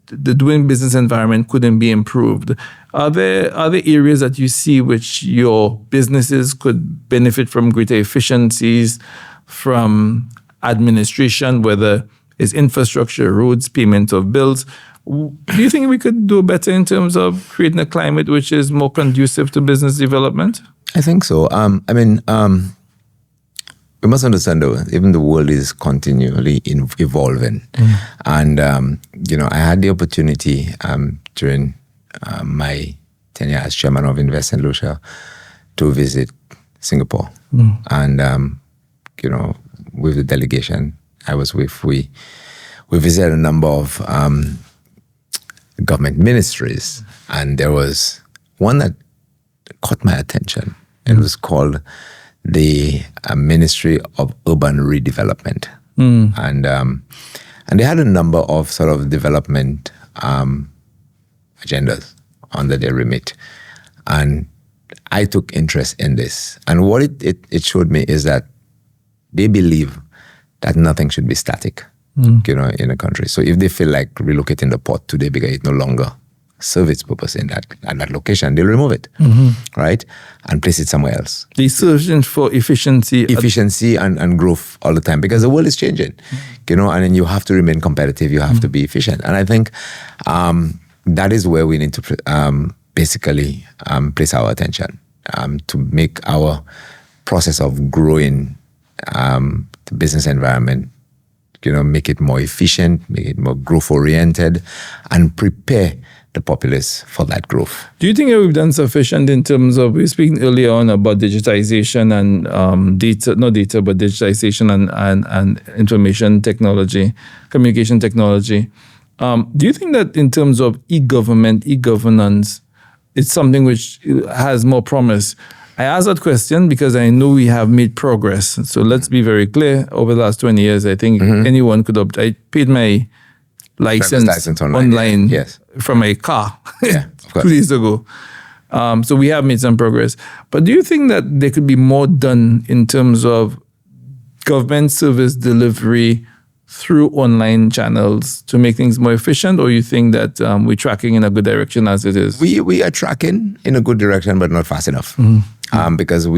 the doing business environment couldn't be improved? Are there areas that you see which your businesses could benefit from greater efficiencies from administration, whether it's infrastructure, roads, payment of bills? Do you think we could do better in terms of creating a climate which is more conducive to business development? I think so. We must understand though, even the world is continually evolving. And, I had the opportunity during my tenure as chairman of Invest Saint Lucia to visit Singapore. And, with the delegation I was with, we visited a number of government ministries. And there was one that caught my attention. It was called the Ministry of Urban Redevelopment. And they had a number of sort of development agendas under their remit. And I took interest in this. And what it showed me is that they believe that nothing should be static, in a country. So if they feel like relocating the port today because it no longer serve its purpose at that location, they'll remove it, right? And place it somewhere else. They're searching for efficiency. And growth all the time because the world is changing, and then you have to remain competitive, you have to be efficient. And I think that is where we need to basically place our attention to make our process of growing the business environment, make it more efficient, make it more growth-oriented, and prepare the populace for that growth. Do you think that we've done sufficient in terms of, we were speaking earlier on about digitization and digitization and information technology, communication technology. Do you think that in terms of e-government, e-governance, it's something which has more promise? I ask that question because I know we have made progress. So let's be very clear. Over the last 20 years, I think anyone could I paid my license online yes. from a car of course. 2 days ago. So we have made some progress. But do you think that there could be more done in terms of government service delivery through online channels to make things more efficient, or you think that we're tracking in a good direction as it is? We are tracking in a good direction, but not fast enough. Because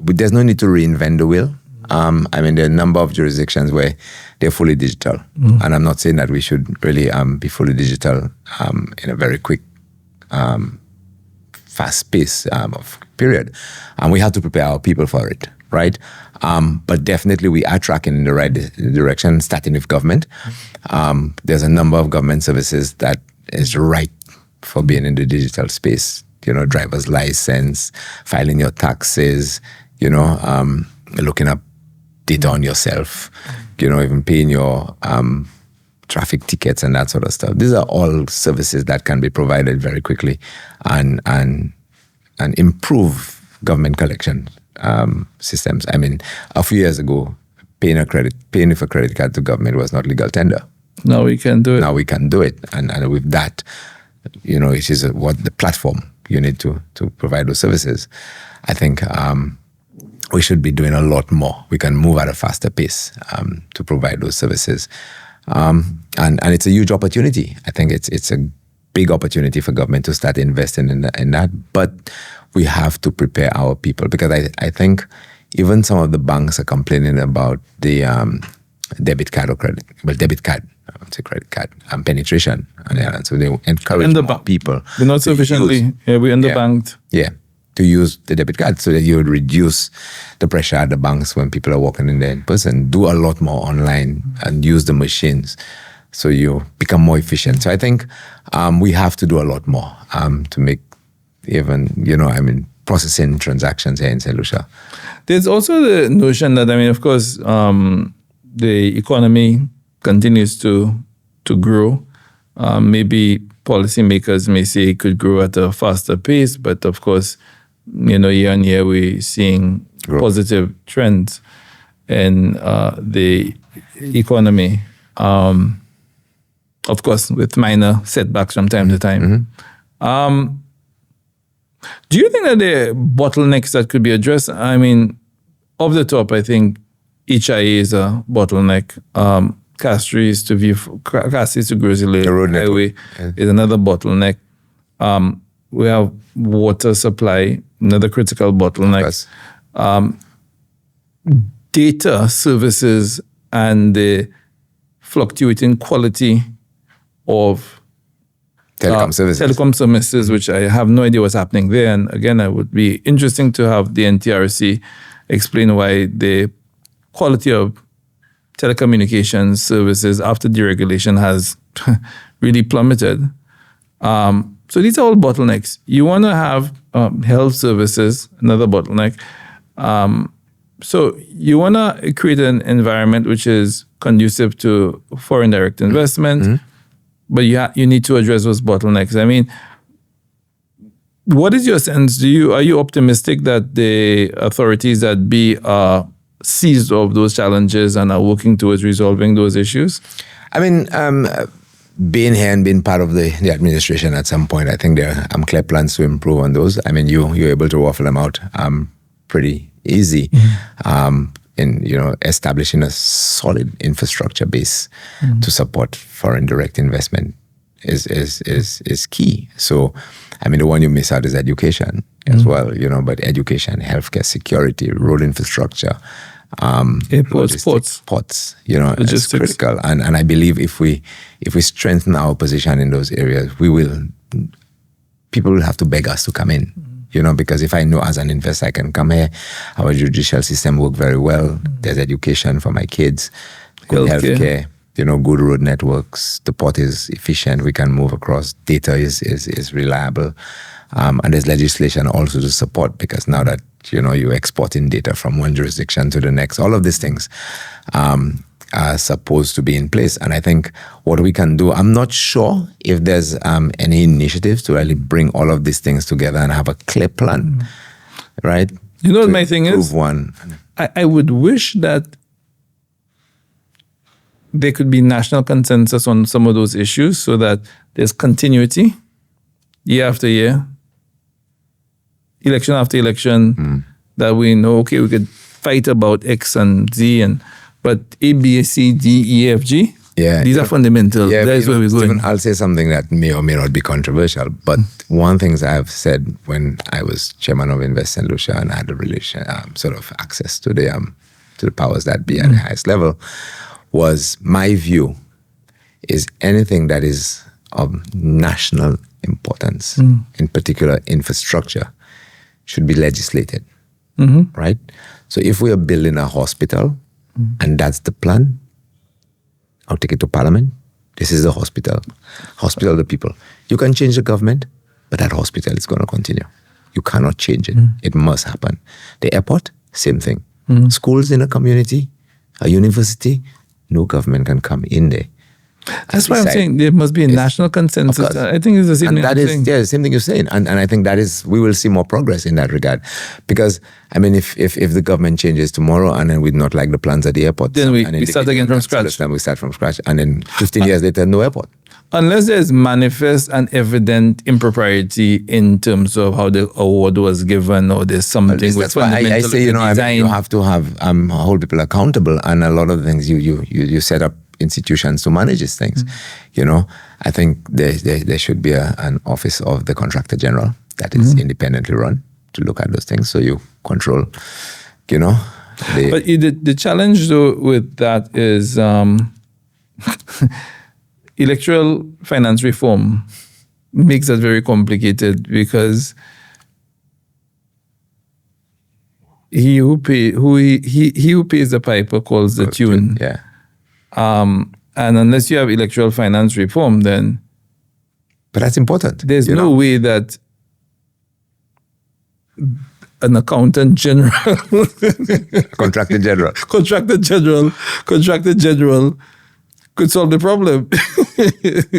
there's no need to reinvent the wheel. There are a number of jurisdictions where they're fully digital. And I'm not saying that we should really be fully digital in a very quick, fast pace of period. And we have to prepare our people for it, right? But definitely we are tracking in the right direction, starting with government. There's a number of government services that is right for being in the digital space. Driver's license, filing your taxes, looking up data on yourself, even paying your traffic tickets and that sort of stuff. These are all services that can be provided very quickly and improve government collection systems. A few years ago, paying with a credit card to government was not legal tender. Now we can do it. Now we can do it. And with that, it is what the platform you need to provide those services. I think we should be doing a lot more. We can move at a faster pace to provide those services. And it's a huge opportunity. I think it's a big opportunity for government to start investing in that. But we have to prepare our people because I think even some of the banks are complaining about the debit card, I would say credit card, penetration on the island. So they encourage more people. We're not sufficiently, we're underbanked. Yeah, to use the debit card so that you would reduce the pressure at the banks when people are walking in there in person. Do a lot more online and use the machines so you become more efficient. So I think we have to do a lot more to make even, processing transactions here in Saint Lucia. There's also the notion that, of course, the economy continues to grow. Maybe policymakers may say it could grow at a faster pace, but of course, year on year we're seeing positive trends. in the economy. Of course, with minor setbacks from time to time. Do you think that there are bottlenecks that could be addressed? I mean, off the top, I think HIA is a bottleneck. Castries to Grizzly Lake Highway is another bottleneck. We have water supply, another critical bottleneck. Data services and the fluctuating quality of telecom services, which I have no idea what's happening there. And again, it would be interesting to have the NTRC explain why the quality of telecommunications services after deregulation has really plummeted. So these are all bottlenecks. You want to have health services, another bottleneck. So you want to create an environment which is conducive to foreign direct investment, but you need to address those bottlenecks. I mean, what is your sense? Are you optimistic that the authorities that be seized of those challenges and are working towards resolving those issues? I mean, being here and being part of the administration at some point, I think there are clear plans to improve on those. I mean, you're able to waffle them out pretty easy in establishing a solid infrastructure base to support foreign direct investment is key. So, I mean, the one you miss out is education as well, but education, healthcare, security, road infrastructure, airports, ports, is critical. And I believe if we strengthen our position in those areas, people will have to beg us to come in. Because if I know as an investor I can come here, our judicial system works very well. There's education for my kids, good healthcare, good road networks. The port is efficient. We can move across. Data is reliable. And there's legislation also to support, because now that, you're exporting data from one jurisdiction to the next, all of these things are supposed to be in place. And I think what we can do, I'm not sure if there's any initiatives to really bring all of these things together and have a clear plan, right? What my thing is? One. I would wish that there could be national consensus on some of those issues so that there's continuity year after year, election after election, that we know, okay, we could fight about X and Z, but A, B, C, D, E, F, G, these are fundamental. That is where we're going. Stephen, I'll say something that may or may not be controversial, but one thing I've said when I was chairman of Invest Saint Lucia and I had a sort of access to the powers that be at the highest level, was my view is anything that is of national importance, in particular infrastructure, should be legislated, right? So if we are building a hospital and that's the plan, I'll take it to Parliament. This is the hospital of the people. You can change the government, but that hospital is going to continue. You cannot change it. It must happen. The airport, same thing. Schools in a community, a university, no government can come in there. That's why I'm saying there must be a national consensus. I think it's the same thing. The same thing you're saying. And I think we will see more progress in that regard. Because, I mean, if the government changes tomorrow and then we not like the plans at the airport. Then we start again from scratch. Then we start from scratch. And then 15 years later, no airport. Unless there's manifest and evident impropriety in terms of how the award was given, or there's something with fundamental I say, design. you have to hold people accountable. And a lot of the things you set up institutions to manage these things. I think there should be an office of the contractor general that is independently run to look at those things. So you control, But the challenge though with that is electoral finance reform makes that very complicated, because he who pays the piper calls the tune. Yeah. And unless you have electoral finance reform, then... But that's important. There's no way that an accountant general... Contractor general could solve the problem.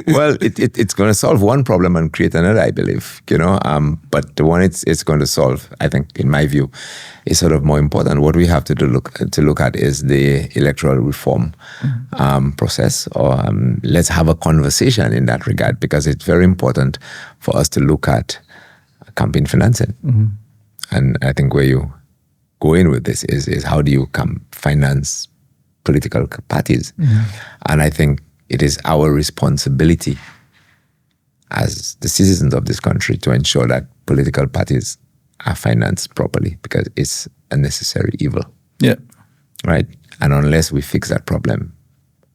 Well, it's going to solve one problem and create another, I believe, but the one it's going to solve, I think, in my view, is sort of more important. What we have to look at is the electoral reform process, or let's have a conversation in that regard, because it's very important for us to look at campaign financing. And I think where you go in with this is how do you finance political parties? And I think it is our responsibility as the citizens of this country to ensure that political parties are financed properly, because it's a necessary evil. Yeah. Right? And unless we fix that problem,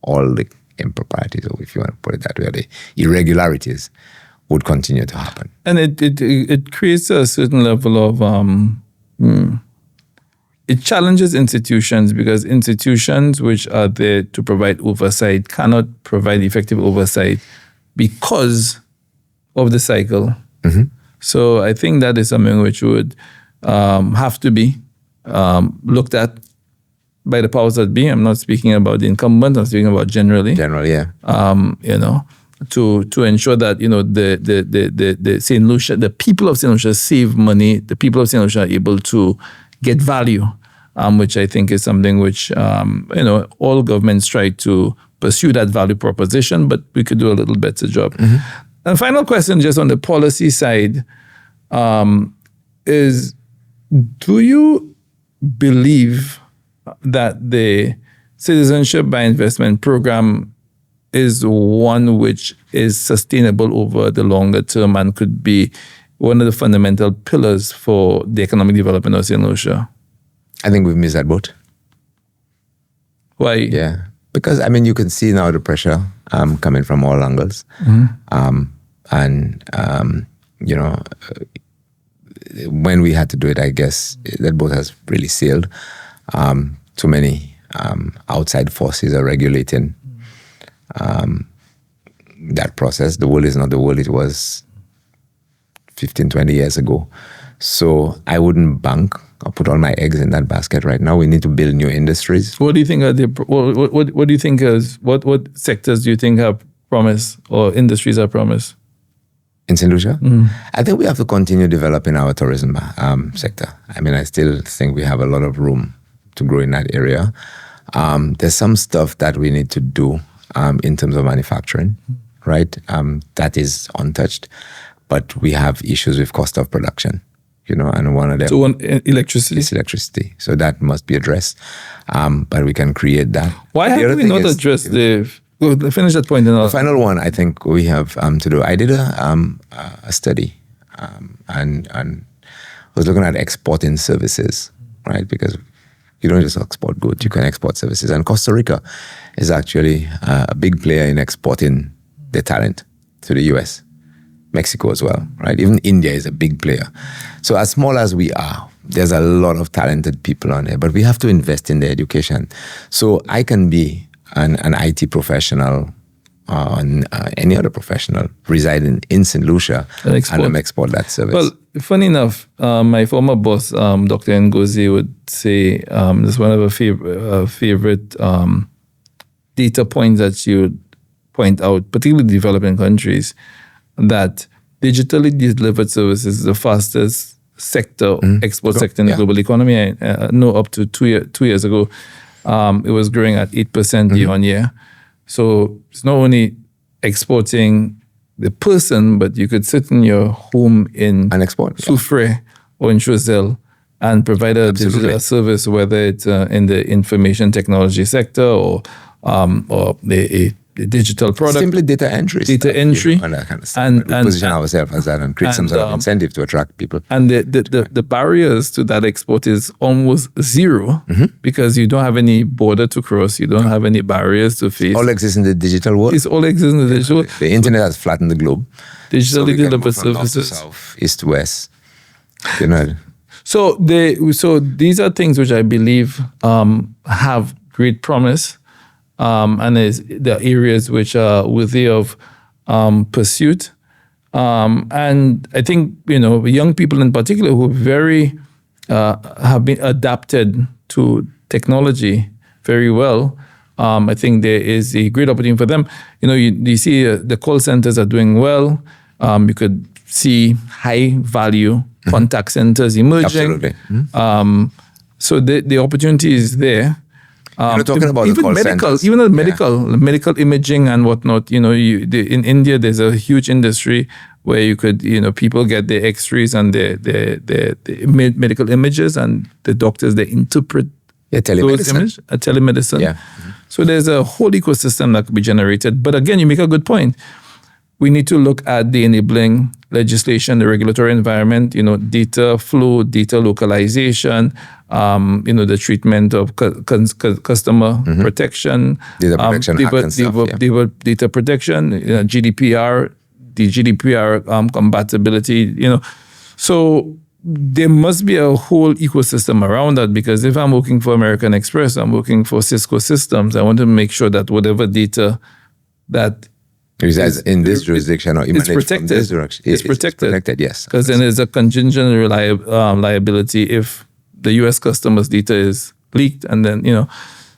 all the improprieties, or if you want to put it that way, the irregularities would continue to happen. And it creates a certain level of it challenges institutions, because institutions which are there to provide oversight cannot provide effective oversight because of the cycle. So I think that is something which would have to be looked at by the powers that be. I'm not speaking about the incumbent, I'm speaking about generally. Generally, yeah. To ensure that the Saint Lucia, the people of Saint Lucia save money, the people of Saint Lucia are able to get value, which I think is something which all governments try to pursue that value proposition, but we could do a little better job. And final question, just on the policy side, is: do you believe that the Citizenship by Investment program is one which is sustainable over the longer term and could be one of the fundamental pillars for the economic development of Saint Lucia? I think we've missed that boat. Why? Yeah. Because, you can see now the pressure coming from all angles. When we had to do it, I guess that boat has really sailed. Too many outside forces are regulating that process. The world is not the world it was 15, 20 years ago. So I wouldn't bank or put all my eggs in that basket right now. We need to build new industries. What do you think are what do you think what sectors do you think have promise, or industries are promise? In Saint Lucia? I think we have to continue developing our tourism sector. I still think we have a lot of room to grow in that area. There's some stuff that we need to do in terms of manufacturing, right? That is untouched. But we have issues with cost of production, and one of them... So electricity? Is electricity. So that must be addressed. But we can create that. Why have we not addressed the... Well, finish that point. The final one, I think we have to do. I did a study and was looking at exporting services, right? Because you don't just export goods, you can export services. And Costa Rica is actually a big player in exporting their talent to the US. Mexico as well, right? Even India is a big player. So as small as we are, there's a lot of talented people on there, but we have to invest in their education. So I can be an IT professional, any other professional residing in Saint Lucia and export that service. Well, funny enough, my former boss, Dr. Ngozi, would say this is one of her favorite data points that she would point out, particularly developing countries, that digitally delivered services is the fastest sector, export sector in the global economy. I know up to 2 years ago, it was growing at 8% year on year. So it's not only exporting the person, but you could sit in your home in Soufrière or in Choiseul and provide a digital service, whether it's in the information technology sector or the digital product. Simply data entry. And that kind of stuff. And position ourselves as that and create some sort of incentive to attract people. And the barriers to that export is almost zero because you don't have any border to cross. You don't have any barriers to face. All exists in the digital world. It's all exists in the digital world. The internet has flattened the globe. Digitally delivered services. North to south, east to west. So these are things which I believe have great promise. And the areas which are worthy of pursuit. And I think, young people in particular who have been adapted to technology very well I think there is a great opportunity for them. You see the call centers are doing well. You could see high value contact centers emerging. Absolutely. So the opportunity is there. Talking about the even call medical, centers. even the medical imaging and whatnot. In India, there's a huge industry where you could, people get their X-rays and their medical images, and the doctors they interpret those images. Telemedicine. Yeah. So there's a whole ecosystem that could be generated. But again, you make a good point. We need to look at the enabling legislation, the regulatory environment, data flow, data localization, the treatment of customer protection, Data protection, data protection, GDPR, the GDPR compatibility, So there must be a whole ecosystem around that, because if I'm working for American Express, I'm working for Cisco Systems, I want to make sure that whatever data that resides in this jurisdiction or emanates protected. from this direction. It's protected. Yes. Because then there's a contingent liability if the U.S. customs data is leaked, and then,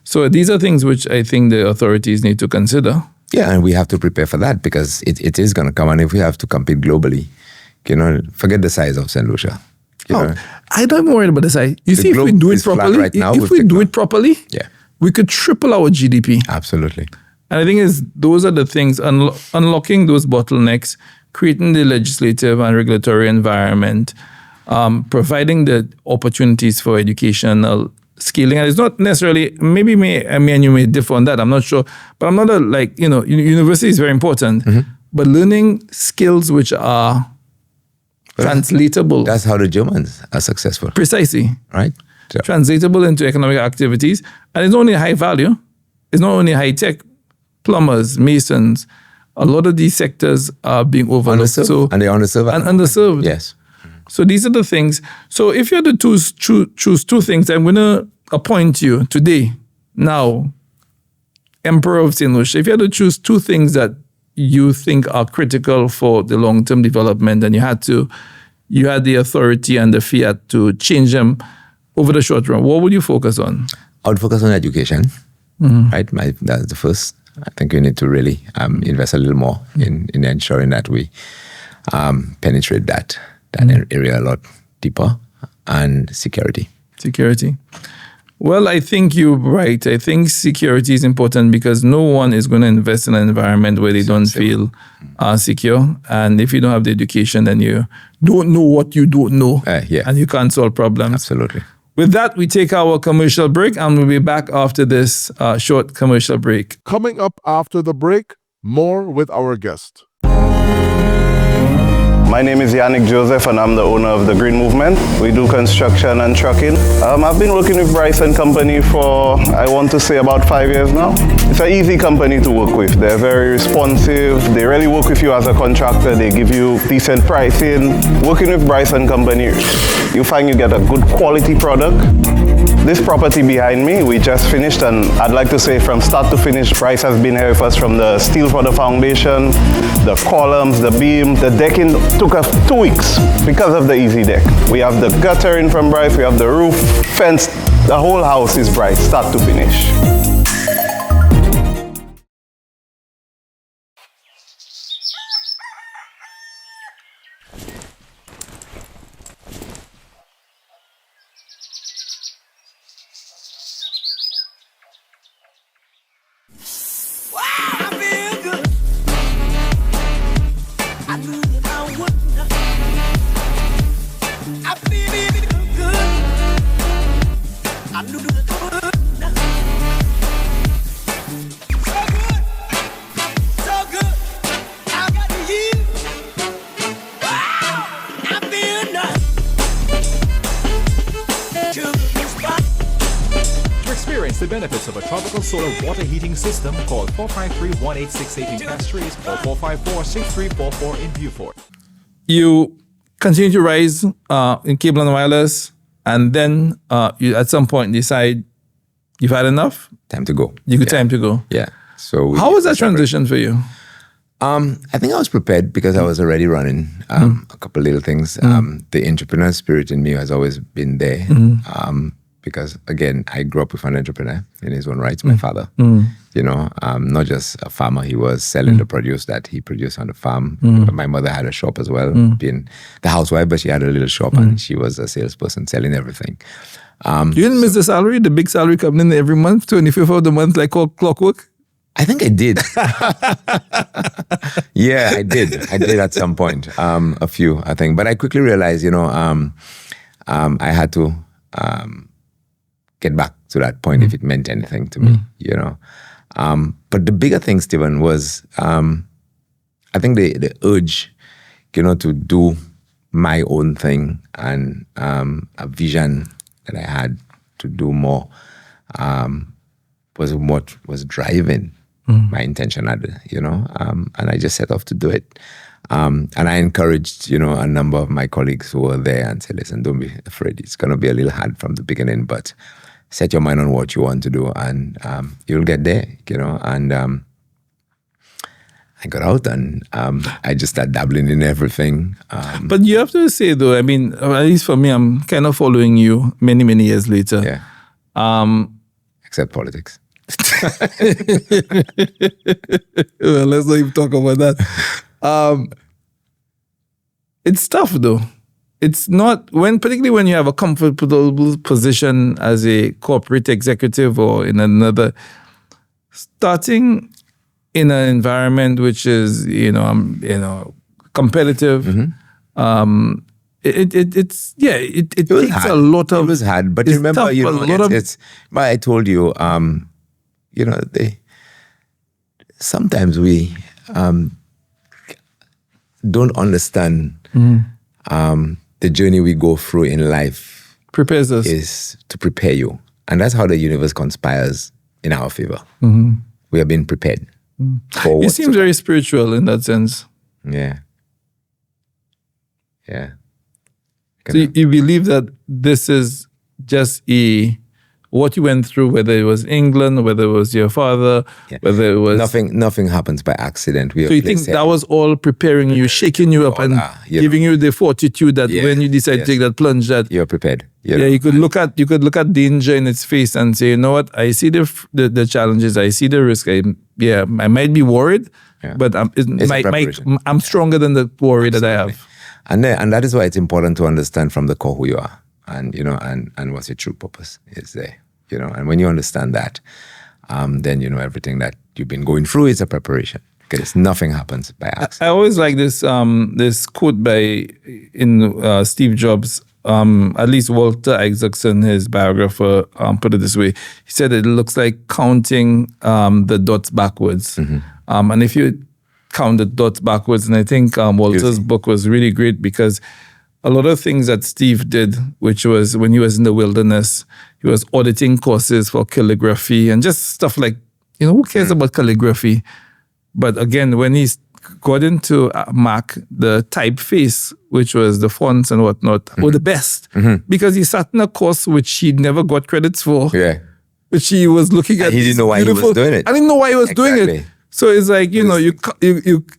So these are things which I think the authorities need to consider. Yeah, and we have to prepare for that, because it is going to come. And if we have to compete globally, forget the size of Saint Lucia. I don't worry about the size. You see, if we do it properly, yeah, we could triple our GDP. Absolutely. And I think those are the things, unlocking those bottlenecks, creating the legislative and regulatory environment, providing the opportunities for educational scaling. And it's not necessarily, maybe me and you may differ on that, I'm not sure. But I'm not university is very important. But learning skills which are translatable. That's how the Germans are successful. Precisely. Right? So. Translatable into economic activities. And it's not only high value, it's not only high tech. Plumbers, masons, a lot of these sectors are being overlooked. And they're underserved. Yes. So these are the things. So if you had to choose two things, I'm going to appoint you today, now, Emperor of Saint Lucia. If you had to choose two things that you think are critical for the long-term development, and you had the authority and the fiat to change them over the short run, what would you focus on? I would focus on education. Right? That's the first. I think we need to really invest a little more in ensuring that we penetrate that area a lot deeper. And security. Well, I think you're right. I think security is important, because no one is going to invest in an environment where they don't feel secure. And if you don't have the education, then you don't know what you don't know. And you can't solve problems. Absolutely. With that, we take our commercial break, and we'll be back after this short commercial break. Coming up after the break, more with our guest. My name is Yannick Joseph, and I'm the owner of The Green Movement. We do construction and trucking. I've been working with Bryce & Company for, I want to say, about 5 years now. It's an easy company to work with. They're very responsive. They really work with you as a contractor. They give you decent pricing. Working with Bryce & Company, you find you get a good quality product. This property behind me, we just finished, and I'd like to say from start to finish, Bryce has been here with us from the steel for the foundation, the columns, the beam. The decking took us 2 weeks because of the Easy Deck. We have the guttering from Bryce, we have the roof, fence, the whole house is Bryce, start to finish. The benefits of a tropical solar water heating system, call 453-1868 in Castries or 454-6344 in Beaufort. You continue to rise in cable and wireless, and then you at some point decide you've had enough. Time to go. Time to go. Yeah. So how was that transition for you? I think I was prepared because I was already running a couple little things. The entrepreneur spirit in me has always been there. because again, I grew up with an entrepreneur in his own right, my father. You know, not just a farmer, he was selling the produce that he produced on the farm. My mother had a shop as well, being the housewife, but she had a little shop and she was a salesperson selling everything. You didn't miss the salary, the big salary coming in every month, 25th of the month, like clockwork? I think I did. Yeah, I did. I did at some point, a few, I think. But I quickly realized, you know, I had to get back to that point if it meant anything to me, you know. But the bigger thing, Stephen, was I think the urge, you know, to do my own thing and a vision that I had to do more was what was driving my intention, you know, and I just set off to do it. And I encouraged, you know, a number of my colleagues who were there and said, listen, don't be afraid. It's going to be a little hard from the beginning, but set your mind on what you want to do and you'll get there, you know. And I got out and I just started dabbling in everything. But you have to say, though, I mean, at least for me, I'm kind of following you many, many years later. Yeah. Except politics. Well, let's not even talk about that. It's tough, though. It's not, particularly when you have a comfortable position as a corporate executive or in another, starting in an environment which is, competitive. It takes a lot of. It was hard, but remember, I told you, sometimes we don't understand the journey we go through in life. Prepares us. Is to prepare you, and that's how the universe conspires in our favor. We are being prepared. You seem very spiritual in that sense. Yeah. So you believe that this is just what you went through, whether it was England, whether it was your father, whether it was... Nothing happens by accident. So you think that was all preparing you, shaking you up and giving you the fortitude that when you decide to take that plunge, that... You're prepared. You could look at danger in its face and say, you know what, I see the challenges, I see the risk. I might be worried, but I'm stronger than the worry that I have. And that is why it's important to understand from the core who you are, and and what your true purpose is there, And when you understand that, then everything that you've been going through is a preparation. Because nothing happens by accident. I always like this this quote by Steve Jobs. At least Walter Isaacson, his biographer, put it this way. He said it looks like counting the dots backwards. And if you count the dots backwards, and I think Walter's book was really great because a lot of things that Steve did, which was when he was in the wilderness, he was auditing courses for calligraphy and just stuff like, who cares about calligraphy? But again, when he got into Mac, the typeface, which was the fonts and whatnot, were the best. Because he sat in a course which he never got credits for. Yeah. Which he was looking at. He didn't know why he was doing it. I didn't know why he was doing it. So it's like, you're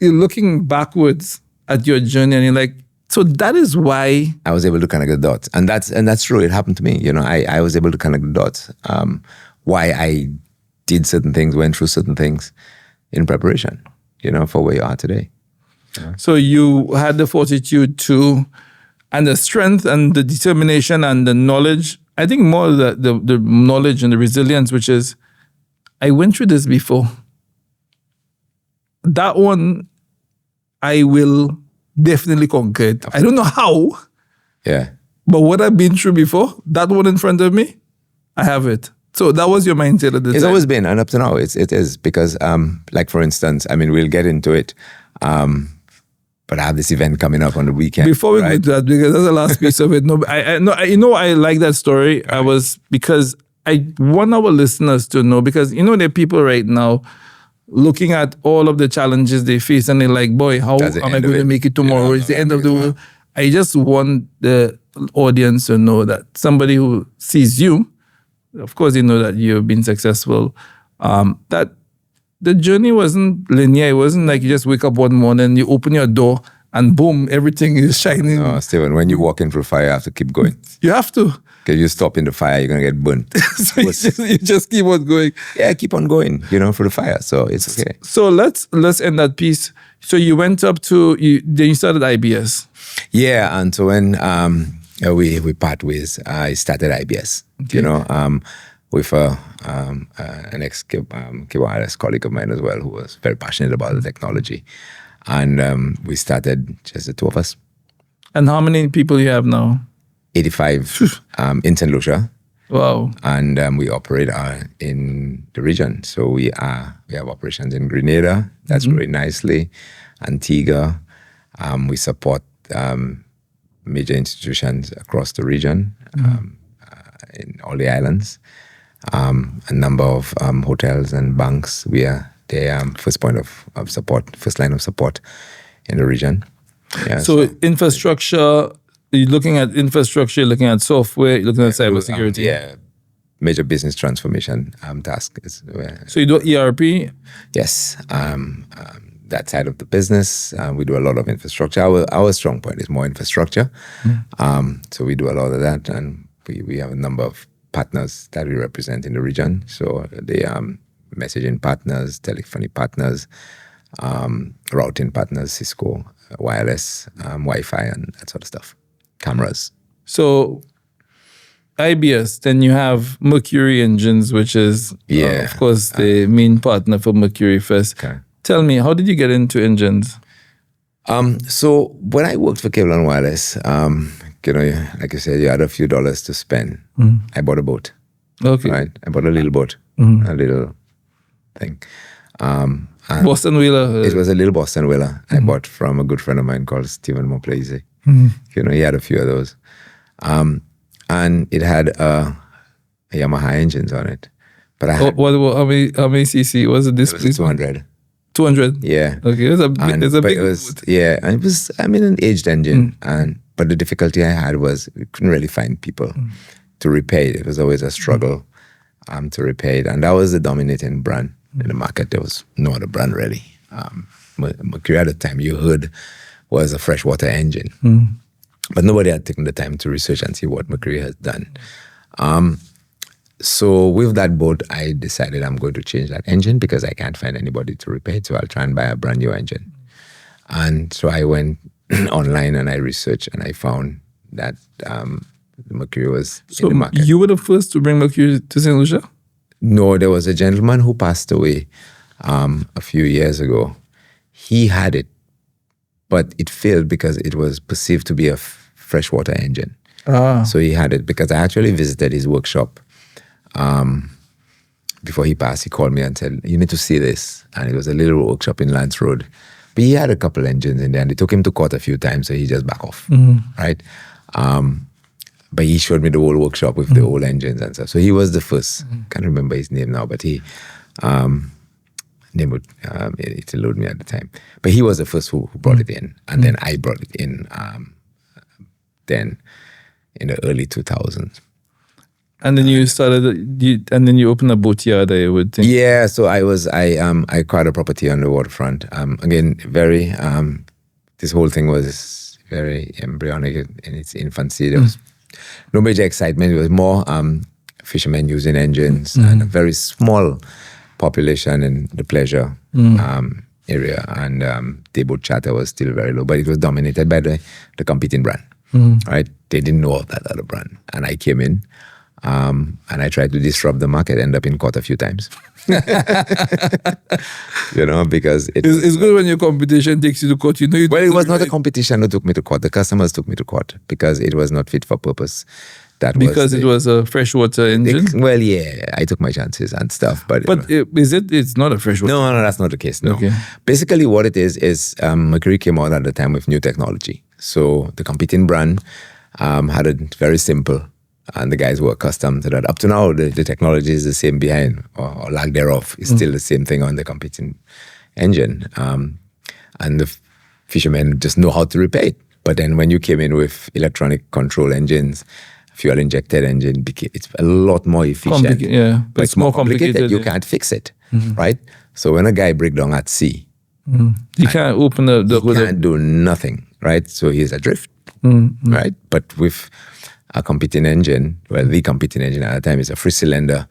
looking backwards at your journey and you're like, so that is why I was able to connect the dots. And that's true. It happened to me. I was able to connect the dots. Why I did certain things, went through certain things in preparation, for where you are today. So you had the fortitude to, and the strength and the determination and the knowledge. I think more the knowledge and the resilience, which is, I went through this before. That one, I will definitely conquer it. I don't know how. Yeah. But what I've been through before, that one in front of me, I have it. So that was your mindset at the time. It's always been, and up to now, it is. Because, like for instance, we'll get into it, but I have this event coming up on the weekend. Before we get to that, because that's the last piece of it. No, I like that story. Right. Because I want our listeners to know, because there are people right now looking at all of the challenges they face and they're like, boy, how am I going to make it tomorrow? It's the end of the world. I just want the audience to know that somebody who sees you, of course, they know that you've been successful, that the journey wasn't linear. It wasn't like you just wake up one morning, you open your door, and boom, everything is shining. No, Stephen, when you walk in through fire, you have to keep going. You have to. Because you stop in the fire, you're going to get burnt. So you just keep on going. Yeah, keep on going, through the fire. So it's okay. So let's end that piece. So you went up to, then you started IBS. Yeah, and so when we part ways, I started IBS, with an ex-wireless colleague of mine as well, who was very passionate about the technology. And we started just the two of us. And how many people you have now? 85 in Saint Lucia. Wow. And we operate in the region. So we have operations in Grenada. That's growing nicely. Antigua. We support major institutions across the region, in all the islands. A number of hotels and banks. We are their first line of support in the region. Yeah, so infrastructure, you're looking at infrastructure, you're looking at software, you're looking at cybersecurity. Yeah, major business transformation task. So you do ERP? Yes, that side of the business. We do a lot of infrastructure. Our strong point is more infrastructure. So we do a lot of that, and we have a number of partners that we represent in the region. So the messaging partners, telephony partners, routing partners, Cisco, wireless, Wi-Fi, and that sort of stuff. Cameras. So IBS, then you have Mercury Engines, which is, of course, the main partner for Mercury first. Okay. Tell me, how did you get into engines? So when I worked for Cable and Wireless, like you said, you had a few dollars to spend. I bought a boat. Okay. Right? I bought a little boat, a little thing. Boston Whaler? It was a little Boston Whaler I bought from a good friend of mine called Stephen Moplaise. He had a few of those. And it had Yamaha engines on it. But I had, how many cc was it? It was 200. 200? Yeah. Okay, it's a big boat. Yeah, and it was, an aged engine. But the difficulty I had was we couldn't really find people to repair it. It was always a struggle to repair it. And that was the dominating brand in the market. There was no other brand really. Mercury at the time you heard was a freshwater engine. But nobody had taken the time to research and see what Mercury has done. So with that boat, I decided I'm going to change that engine because I can't find anybody to repair it. So I'll try and buy a brand new engine. And so I went online and I researched and I found that Mercury was in the market. You were the first to bring Mercury to Saint Lucia? No, there was a gentleman who passed away a few years ago. He had it, but it failed because it was perceived to be a freshwater engine. So he had it because I actually visited his workshop. Before he passed, he called me and said, "You need to see this." And it was a little workshop in Lance Road. But he had a couple engines in there, and they took him to court a few times, so he just back off, right? But he showed me the whole workshop with the old engines and stuff. So he was the first. Can't remember his name now, but he name would it eluded me at the time. But he was the first who brought it in, and then I brought it in. Then in the early 2000s. And then you started, and then you opened a boat yard, I would think. Yeah, so I acquired a property on the waterfront. Again, very, this whole thing was very embryonic in its infancy. There was no major excitement. It was more fishermen using engines and a very small population in the pleasure area. And day boat charter was still very low, but it was dominated by the competing brand. Right? They didn't know of that other brand. And I came in. And I tried to disrupt the market, end up in court a few times. Because it's good when your competition takes you to court. Well, it was not a competition that took me to court. The customers took me to court because it was not fit for purpose. It was a freshwater engine? Well, yeah, I took my chances and stuff. But it's not a freshwater? No, that's not the case, no. Okay. Basically what it is Mercury came out at the time with new technology. So the competing brand had a very simple, and the guys were accustomed to that. Up to now, the technology is the same behind, or lack thereof. It's still the same thing on the competing engine. And the fishermen just know how to repair it. But then when you came in with electronic control engines, fuel-injected engine, it's a lot more efficient. But it's more complicated. You can't fix it, right? So when a guy breaks down at sea, you can't open the he can't do nothing, right? So he's adrift, right? But with a competing engine. Well, the competing engine at the time is a 3-cylinder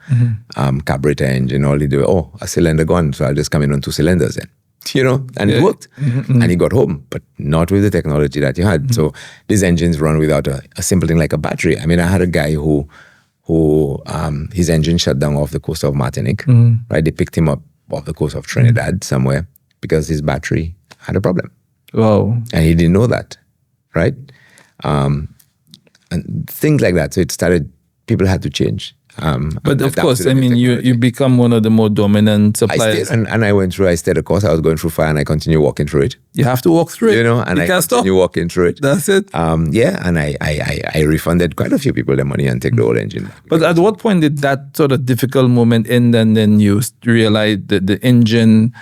carburetor engine. All they do, a cylinder gone, so I'll just come in on 2 cylinders then. And it worked. And he got home, but not with the technology that he had. So these engines run without a simple thing like a battery. I mean, I had a guy who his engine shut down off the coast of Martinique, right? They picked him up off the coast of Trinidad somewhere because his battery had a problem. Wow. And he didn't know that, right? And things like that. So it started, people had to change. But of course, I mean, you become one of the more dominant suppliers. I stayed a course. I was going through fire and I continued walking through it. You have to walk through it. And I continue walking through it. That's it. And I refunded quite a few people their money and take the whole engine back. But at what point did that sort of difficult moment end, and then you realized that the engine,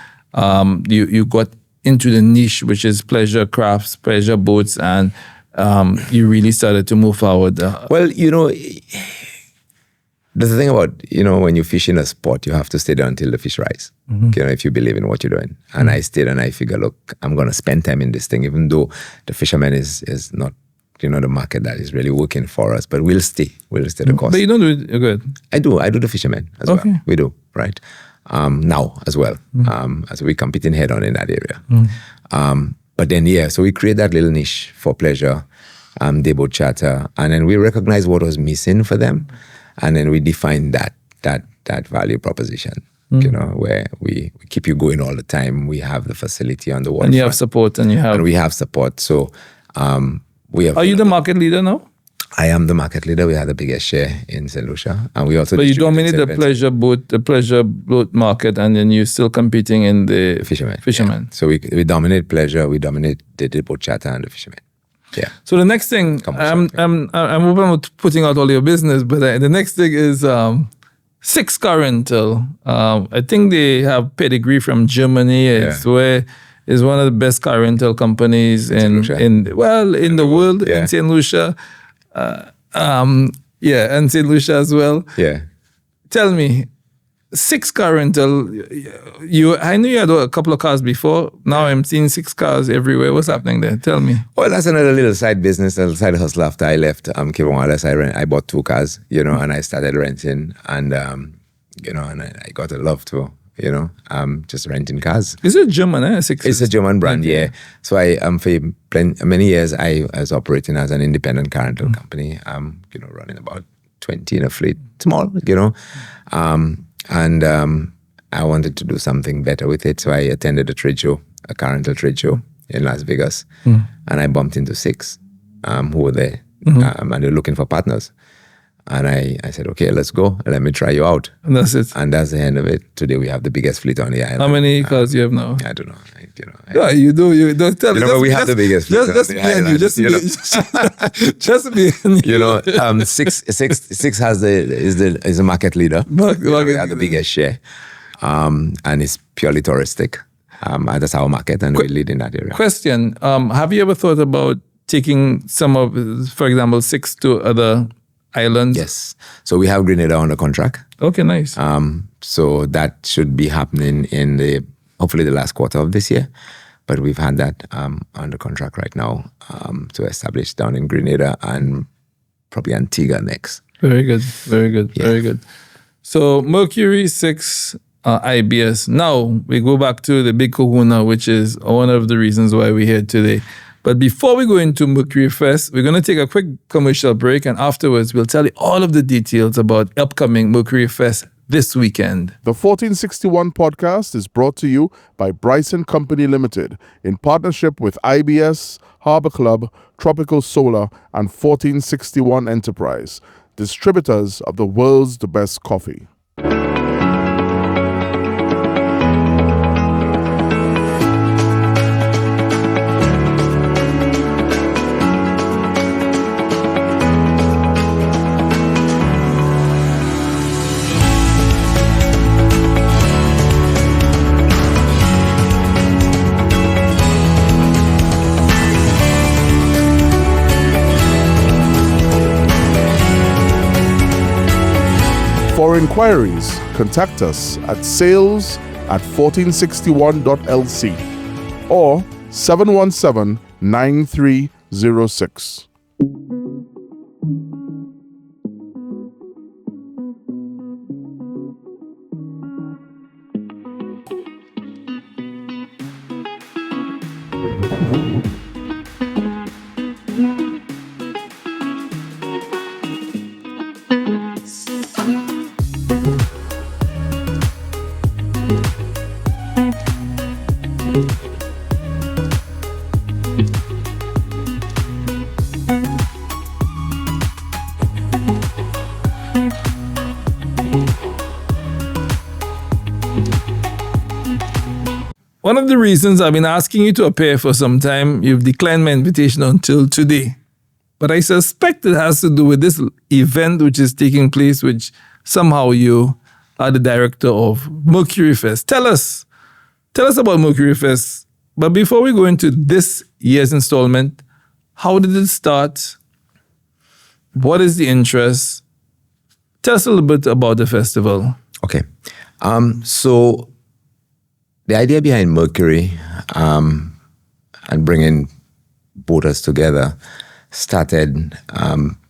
you got into the niche, which is pleasure crafts, pleasure boats, and you really started to move forward? Well, there's the thing about, when you fish in a sport, you have to stay there until the fish rise, if you believe in what you're doing. And I stayed and I figured, look, I'm going to spend time in this thing, even though the fisherman is not, the market that is really working for us, but we'll stay the course. But you don't do it good. I do the fishermen as well. We do, right? Now as well, as we competing head on in that area. But then, so we create that little niche for pleasure, day boat charter, and then we recognize what was missing for them. And then we define that value proposition, where we keep you going all the time. We have the facility on the water. And you have support, and we have support. So we have. Are you the market leader now? I am the market leader. We have the biggest share in Saint Lucia, and we also. But you dominate the pleasure boat market, and then you're still competing in the fishermen. Yeah. So we dominate pleasure. We dominate the boat charter and the fishermen. Yeah. So the next thing, I'm open with putting out all your business, but the next thing is Six Car Rental. I think they have pedigree from Germany. It's one of the best car rental companies in the world. In Saint Lucia. And Saint Lucia as well. Yeah. Tell me, Six Car Rental, I knew you had a couple of cars before. Now I'm seeing 6 cars everywhere. What's happening there? Tell me. Well, that's another little side business, a side hustle after I left Cape Wireless. I bought 2 cars, and I started renting, and and I got a love to, just renting cars. Is it German, It's a German brand, yeah. So I for many years I was operating as an independent car rental company. Running about 20 in a fleet, small, And I wanted to do something better with it. So I attended a car rental trade show in Las Vegas. And I bumped into 6 who were there. And they were looking for partners. And I said, okay, let's go. Let me try you out. And that's it. And that's the end of it. Today we have the biggest fleet on the island. How many cars you have now? I don't know. You do. You don't tell me. We have the biggest fleet on the island. Just me and you. Six has is a market leader. We have the biggest share. And it's purely touristic. That's our market, and we lead in that area. Question: have you ever thought about taking some of, for example, 6 to other islands? Yes. So we have Grenada on the contract. Okay, nice. So that should be happening in hopefully the last quarter of this year. But we've had that under contract right now to establish down in Grenada and probably Antigua next. Very good. Very good. Yeah. Very good. So Mercury 6 IBS. Now we go back to the big kahuna, which is one of the reasons why we're here today. But before we go into Mercury Fest, we're going to take a quick commercial break, and afterwards we'll tell you all of the details about upcoming Mercury Fest this weekend. The 1461 podcast is brought to you by Bryson Company Limited in partnership with IBS, Harbour Club, Tropical Solar, and 1461 Enterprise, distributors of the world's best coffee. For inquiries, contact us at sales@1461.lc or 717-9306. One of the reasons I've been asking you to appear for some time, you've declined my invitation until today. But I suspect it has to do with this event which is taking place, which somehow you are the director of Mercury Fest. Tell us about Mercury Fest. But before we go into this year's installment, how did it start? What is the interest? Tell us a little bit about the festival. Okay. So the idea behind Mercury and bringing boaters together started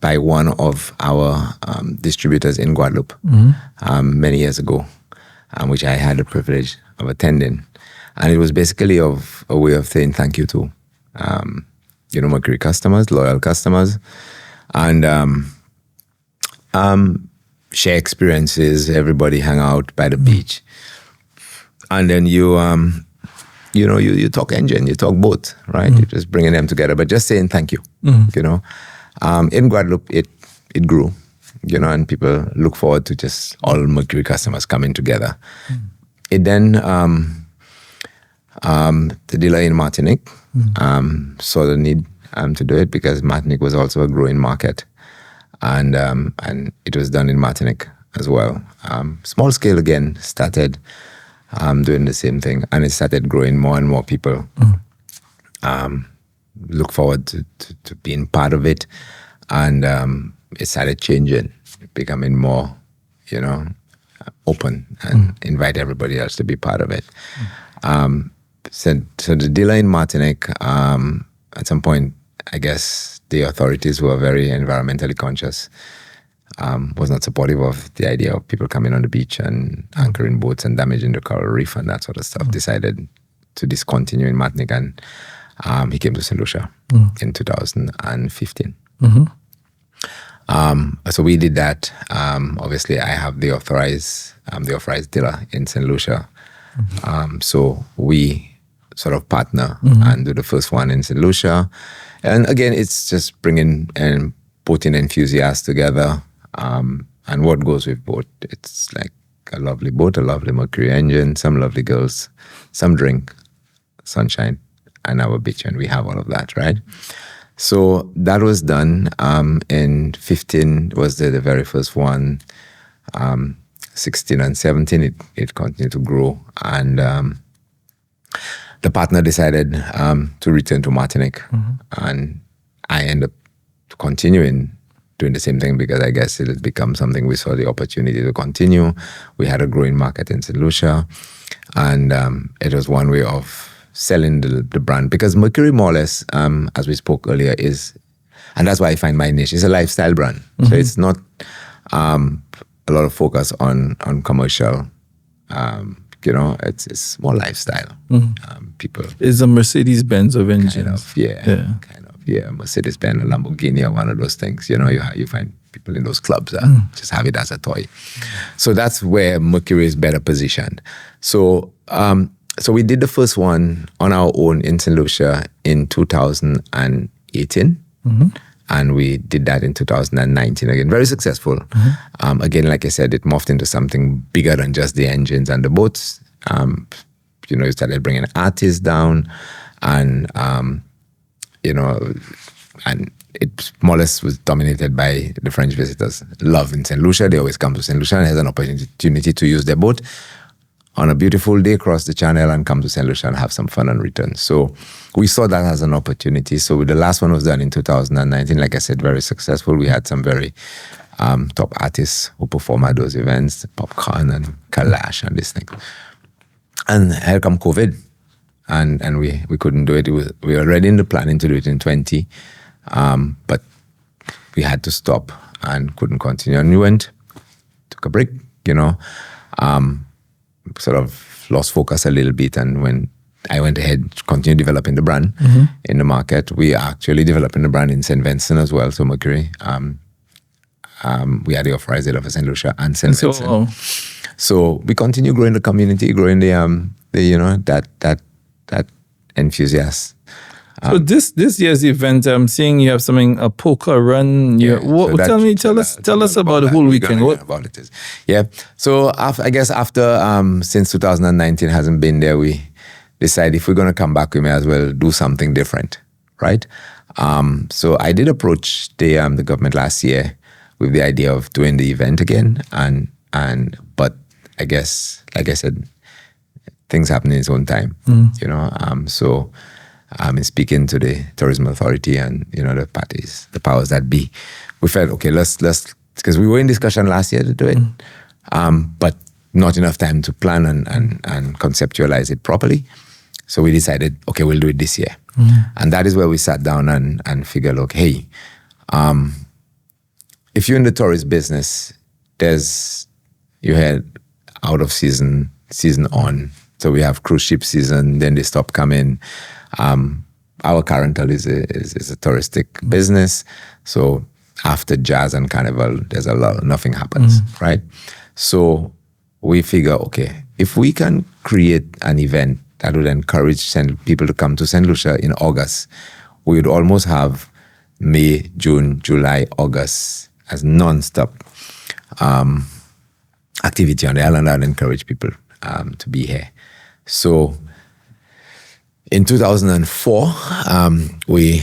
by one of our distributors in Guadeloupe many years ago, which I had the privilege of attending. And it was basically a way of saying thank you to, Mercury customers, loyal customers, and share experiences. Everybody hang out by the beach. And then you talk engine, you talk boat, right? You're just bringing them together, but just saying thank you, In Guadeloupe, it grew, and people look forward to just all Mercury customers coming together. It then, the dealer in Martinique saw the need to do it because Martinique was also a growing market. And it was done in Martinique as well. Small scale again, started doing the same thing, and it started growing. More and more people look forward to being part of it, and it started changing, becoming more, open, and invite everybody else to be part of it. So the dealer in Martinique, at some point, I guess the authorities who are very environmentally conscious was not supportive of the idea of people coming on the beach and anchoring boats and damaging the coral reef and that sort of stuff. Decided to discontinue in Martinique, and he came to Saint Lucia in 2015. So we did that. Obviously, I have the authorized dealer in Saint Lucia. So we sort of partner and do the first one in Saint Lucia. And again, it's just bringing boating enthusiasts together. And what goes with boat? It's like a lovely boat, a lovely Mercury engine, some lovely girls, some drink, sunshine, and our beach, and we have all of that, right? So that was done in 15 was the very first one. 16 and 17, it continued to grow, and the partner decided to return to Martinique, and I ended up continuing doing the same thing because I guess it had become something we saw the opportunity to continue. We had a growing market in Saint Lucia, and it was one way of selling the brand, because Mercury, more or less, as we spoke earlier, is, and that's why I find my niche, is a lifestyle brand. So it's not a lot of focus on commercial. It's more lifestyle. People. It's a Mercedes-Benz of engines. Kind of. Mercedes-Benz, a Lamborghini, or one of those things. You find people in those clubs that just have it as a toy. So that's where Mercury is better positioned. So we did the first one on our own in Saint Lucia in 2018. And we did that in 2019 again. Very successful. Again, like I said, it morphed into something bigger than just the engines and the boats. You started bringing artists down, and and it more or less was dominated by the French visitors. Love in Saint Lucia. They always come to Saint Lucia and has an opportunity to use their boat on a beautiful day, cross the channel and come to Saint Lucia and have some fun and return. So we saw that as an opportunity. So the last one was done in 2019. Like I said, very successful. We had some very top artists who perform at those events, Popcorn and Kalash and this thing. And here come COVID. And we couldn't do it. We were already in the planning to do it in 20. But we had to stop and couldn't continue. And we took a break, sort of lost focus a little bit. And when I went ahead, continued developing the brand in the market. We are actually developing the brand in St. Vincent as well, so Mercury. We are the authorized dealer for Saint Lucia and St. Vincent. So we continue growing the community, growing that enthusiast. So this year's event, I'm seeing you have something, a poker run. Tell us about the whole weekend. What about it is? Yeah. So I guess after since 2019 hasn't been there, we decided if we're going to come back, we may as well do something different, right? So I did approach the government last year with the idea of doing the event again, but I guess, like I said, things happen in its own time, So in speaking to the tourism authority and the powers that be, we felt okay. Let's because we were in discussion last year to do it, but not enough time to plan and conceptualize it properly. So we decided, okay, we'll do it this year, and that is where we sat down and figured, look, hey, if you're in the tourist business, you had out of season on. So we have cruise ship season, then they stop coming. Our Carental is a touristic business. So after jazz and carnival, there's nothing happens, right? So we figure, okay, if we can create an event that would encourage people to come to Saint Lucia in August, we would almost have May, June, July, August as non-stop activity on the island and encourage people to be here. So in 2004, we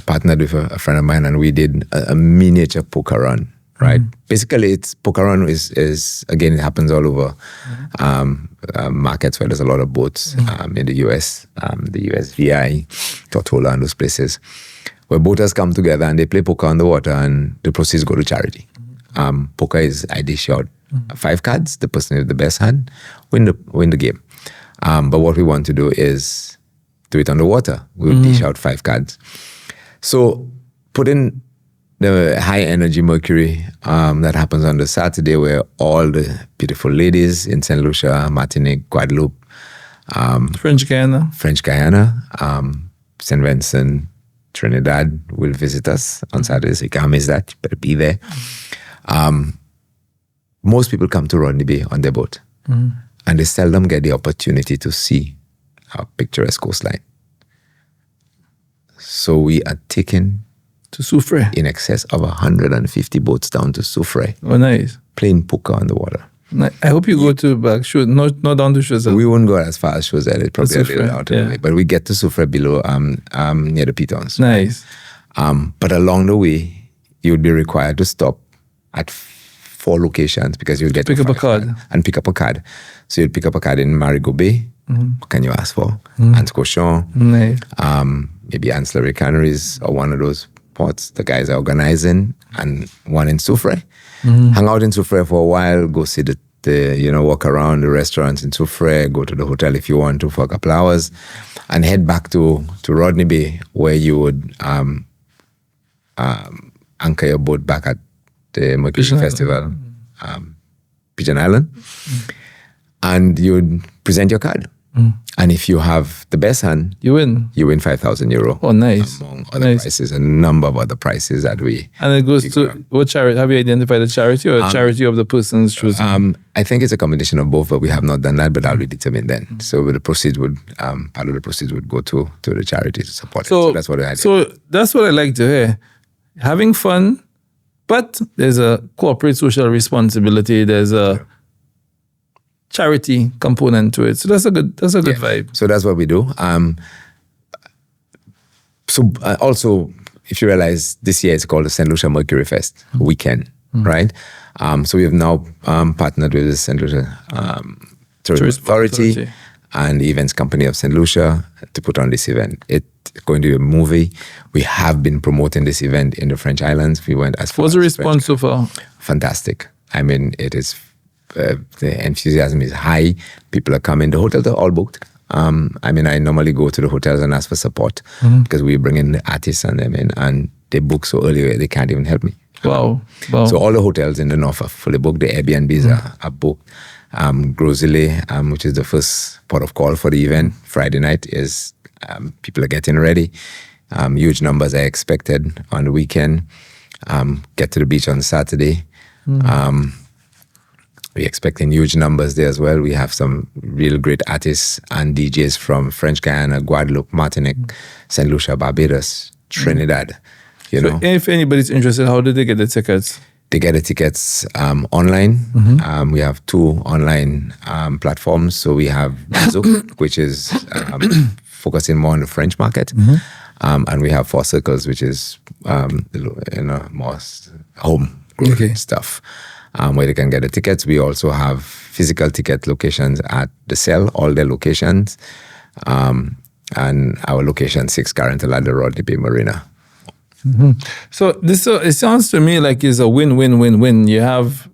partnered with a friend of mine and we did a miniature poker run, right? Basically, poker run is again, it happens all over markets where there's a lot of boats in the US, the USVI, Tortola and those places, where boaters come together and they play poker on the water and the proceeds go to charity. Poker is I dish out 5 cards, the person with the best hand win the game. But what we want to do is do it on the water. We'll dish out 5 cards. So put in the high energy Mercury that happens on the Saturday, where all the beautiful ladies in Saint Lucia, Martinique, Guadeloupe, French Guiana, St. Vincent, Trinidad will visit us on Saturdays. You can't miss that. You better be there. Most people come to Rodney Bay on their boat. And they seldom get the opportunity to see our picturesque coastline. So we are taking to Soufrière in excess of 150 boats down to Soufrière. Oh, nice. Playing poker on the water. I hope you go to back not down to Choiseul. We won't go as far as Choiseul. It's probably a little out of the way. But we get to Soufrière below near the Pitons. Nice. But along the way, you would be required to stop at 4 locations because you'll get pick up a card. And pick up a card. So you'll pick up a card in Marigot Bay. What can you ask for? Anse Cochon. Nice. Maybe Ancillary Canneries or one of those ports the guys are organizing, and one in Soufrière. Hang out in Soufrière for a while, go see walk around the restaurants in Soufrière, go to the hotel if you want to for a couple hours, and head back to Rodney Bay, where you would anchor your boat back at the Mercury Festival, Pigeon Island, and you would present your card. And if you have the best hand, you win. You win €5,000. Oh, nice! Among other prices, a number of other prices that we. And it goes to what charity? Have you identified a charity or a charity of the person's choosing? I think it's a combination of both, but we have not done that. But that'll be determined then. So the proceeds would part of the proceeds would go to the charity to support it. So that's what I did. So that's what I like to hear. Having fun, but there's a corporate social responsibility. There's a charity component to it. So that's a good vibe. So that's what we do. Also, if you realize this year it's called the Saint Lucia Mercury Fest weekend, right? So we have now partnered with the Saint Lucia Tourism Authority and the events company of Saint Lucia to put on this event. It's going to be a movie. We have been promoting this event in the French islands. We went as far What's the response so far? Fantastic. I mean, it is. The enthusiasm is high. People are coming. The hotels are all booked. I normally go to the hotels and ask for support because we bring in the artists and them in, and they book so early they can't even help me. Wow. So all the hotels in the north are fully booked. The Airbnbs are booked. Grosile, which is the first port of call for the event. Friday night is people are getting ready. Huge numbers are expected on the weekend. Get to the beach on Saturday. We're expecting huge numbers there as well. We have some real great artists and DJs from French Guiana, Guadeloupe, Martinique, Saint Lucia, Barbados, Trinidad. You know, if anybody's interested, how do they get the tickets? They get the tickets online. We have 2 online platforms. So we have Zouk, which is focusing more on the French market. And we have 4 Circles, which is more home stuff. Where they can get the tickets. We also have physical ticket locations at the Cell, all their locations. And our location 6 currently at the Rodney Bay Marina. So it sounds to me like it's a win-win-win-win. You have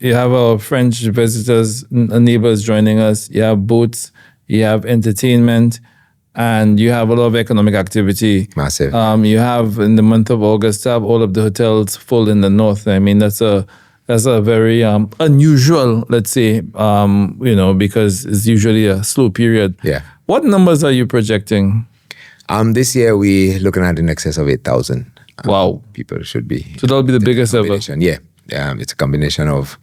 our French visitors, neighbors joining us. You have boats, you have entertainment, and you have a lot of economic activity. Massive. You have in the month of August, have all of the hotels full in the north. I mean, that's a very unusual, let's say, because it's usually a slow period. Yeah. What numbers are you projecting? This year we're looking at in excess of 8,000. Wow. People should be. So that'll be the biggest ever. Yeah. It's a combination of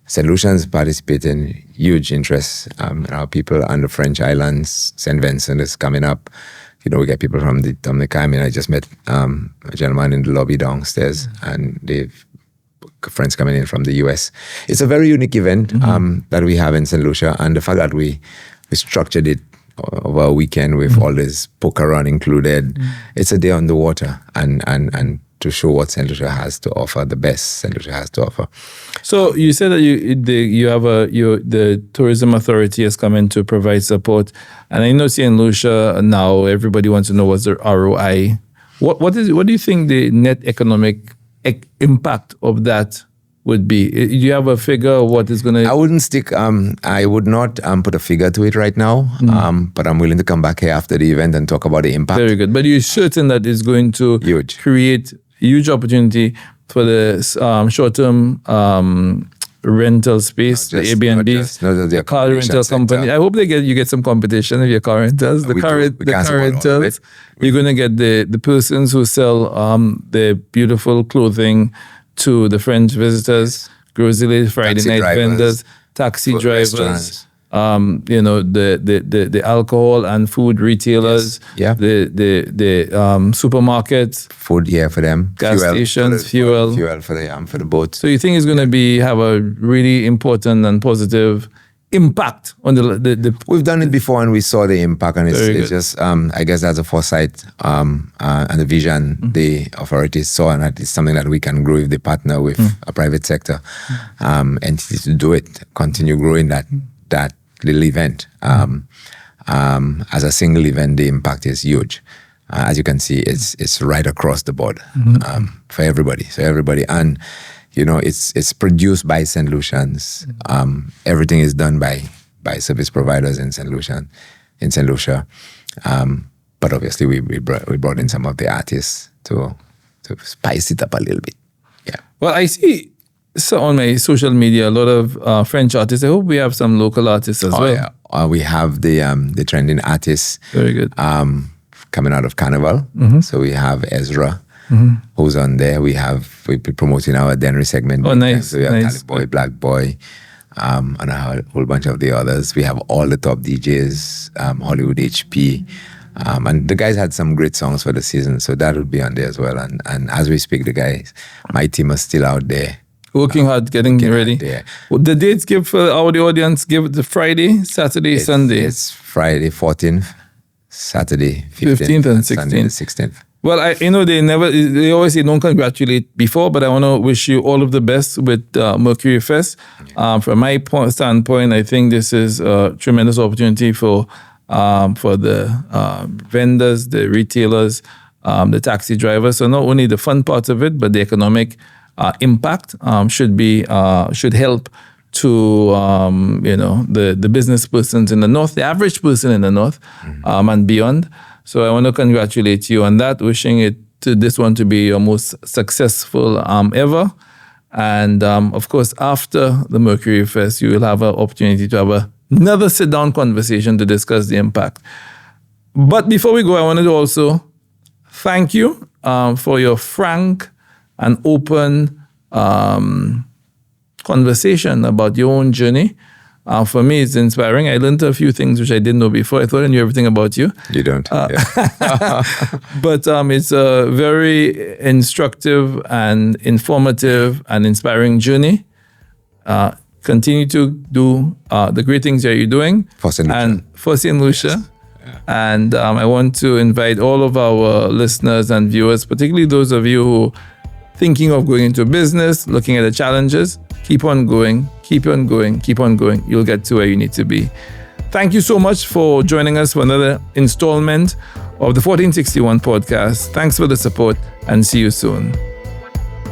Saint Lucians participating, huge interest in our people, and the French islands. St. Vincent is coming up. We get people from the Dominica. I mean, I just met a gentleman in the lobby downstairs, and they've friends coming in from the US. It's a very unique event that we have in St. Lucia, and the fact that we structured it over a weekend with all this poker run included. It's a day on the water, and to show what Saint Lucia has to offer, the best Saint Lucia has to offer. So you said that the tourism authority has come in to provide support, and I know Saint Lucia now everybody wants to know what's the ROI. What do you think the net economic impact of that would be? Do you have a figure of what is going to... I would not put a figure to it right now, but I'm willing to come back here after the event and talk about the impact. Very good. But you're certain that it's going to create huge opportunity for the short-term rental space, the Airbnbs, the car rental company. I hope you get some competition with your car rentals. The car rentals, you're going to get the persons who sell the beautiful clothing to the French visitors, Grosile Friday night vendors, taxi drivers, the alcohol and food retailers, the supermarkets, food for them, gas stations, fuel for the boats. So you think it's going to have a really important and positive impact on the We've done it before and we saw the impact, and it's just I guess that's a foresight and the vision the authorities saw, and that is something that we can grow if they partner with a private sector entity to do it, continue growing that little event. As a single event, the impact is huge. As you can see, it's right across the board for everybody. So everybody, and it's produced by Saint Lucians. Everything is done by service providers in Saint Lucia. But obviously, we brought in some of the artists to spice it up a little bit. Yeah. Well, I see. So on my social media, a lot of French artists. I hope we have some local artists as well. Yeah. We have the trending artists. Very good. Coming out of Carnival. So we have Ezra, who's on there. We'll be promoting our Denry segment. Oh, nice. So we have Cali Boy, Black Boy, and a whole bunch of the others. We have all the top DJs, Hollywood HP. And the guys had some great songs for the season, so that will be on there as well. And as we speak, my team is still out there. Working hard, getting ready. The dates give for the audience, give the Friday, Saturday, Sunday. It's Friday 14th, Saturday 15th and 16th. Sunday the 16th. Well, they always say don't congratulate before, but I want to wish you all of the best with Mercury Fest. From my standpoint, I think this is a tremendous opportunity for the vendors, the retailers, the taxi drivers. So not only the fun part of it, but the economic impact should help to the business persons in the north, the average person in the north, and beyond. So I want to congratulate you on that. Wishing this one to be your most successful ever. And of course, after the Mercury Fest, you will have an opportunity to have another sit-down conversation to discuss the impact. But before we go, I wanted to also thank you for your frank and open conversation about your own journey. For me, it's inspiring. I learned a few things which I didn't know before. I thought I knew everything about you. You don't. Yeah. But it's a very instructive and informative and inspiring journey. Continue to do the great things that you're doing. For Saint Lucia. And for Saint Lucia. Yes. Yeah. And I want to invite all of our listeners and viewers, particularly those of you who thinking of going into business, looking at the challenges, keep on going, keep on going, keep on going. You'll get to where you need to be. Thank you so much for joining us for another installment of the 1461 podcast. Thanks for the support and see you soon.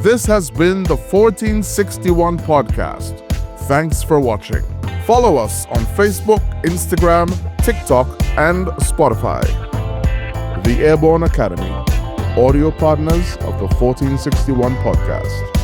This has been the 1461 podcast. Thanks for watching. Follow us on Facebook, Instagram, TikTok, and Spotify. The Airborne Academy, audio partners of the 1461 podcast.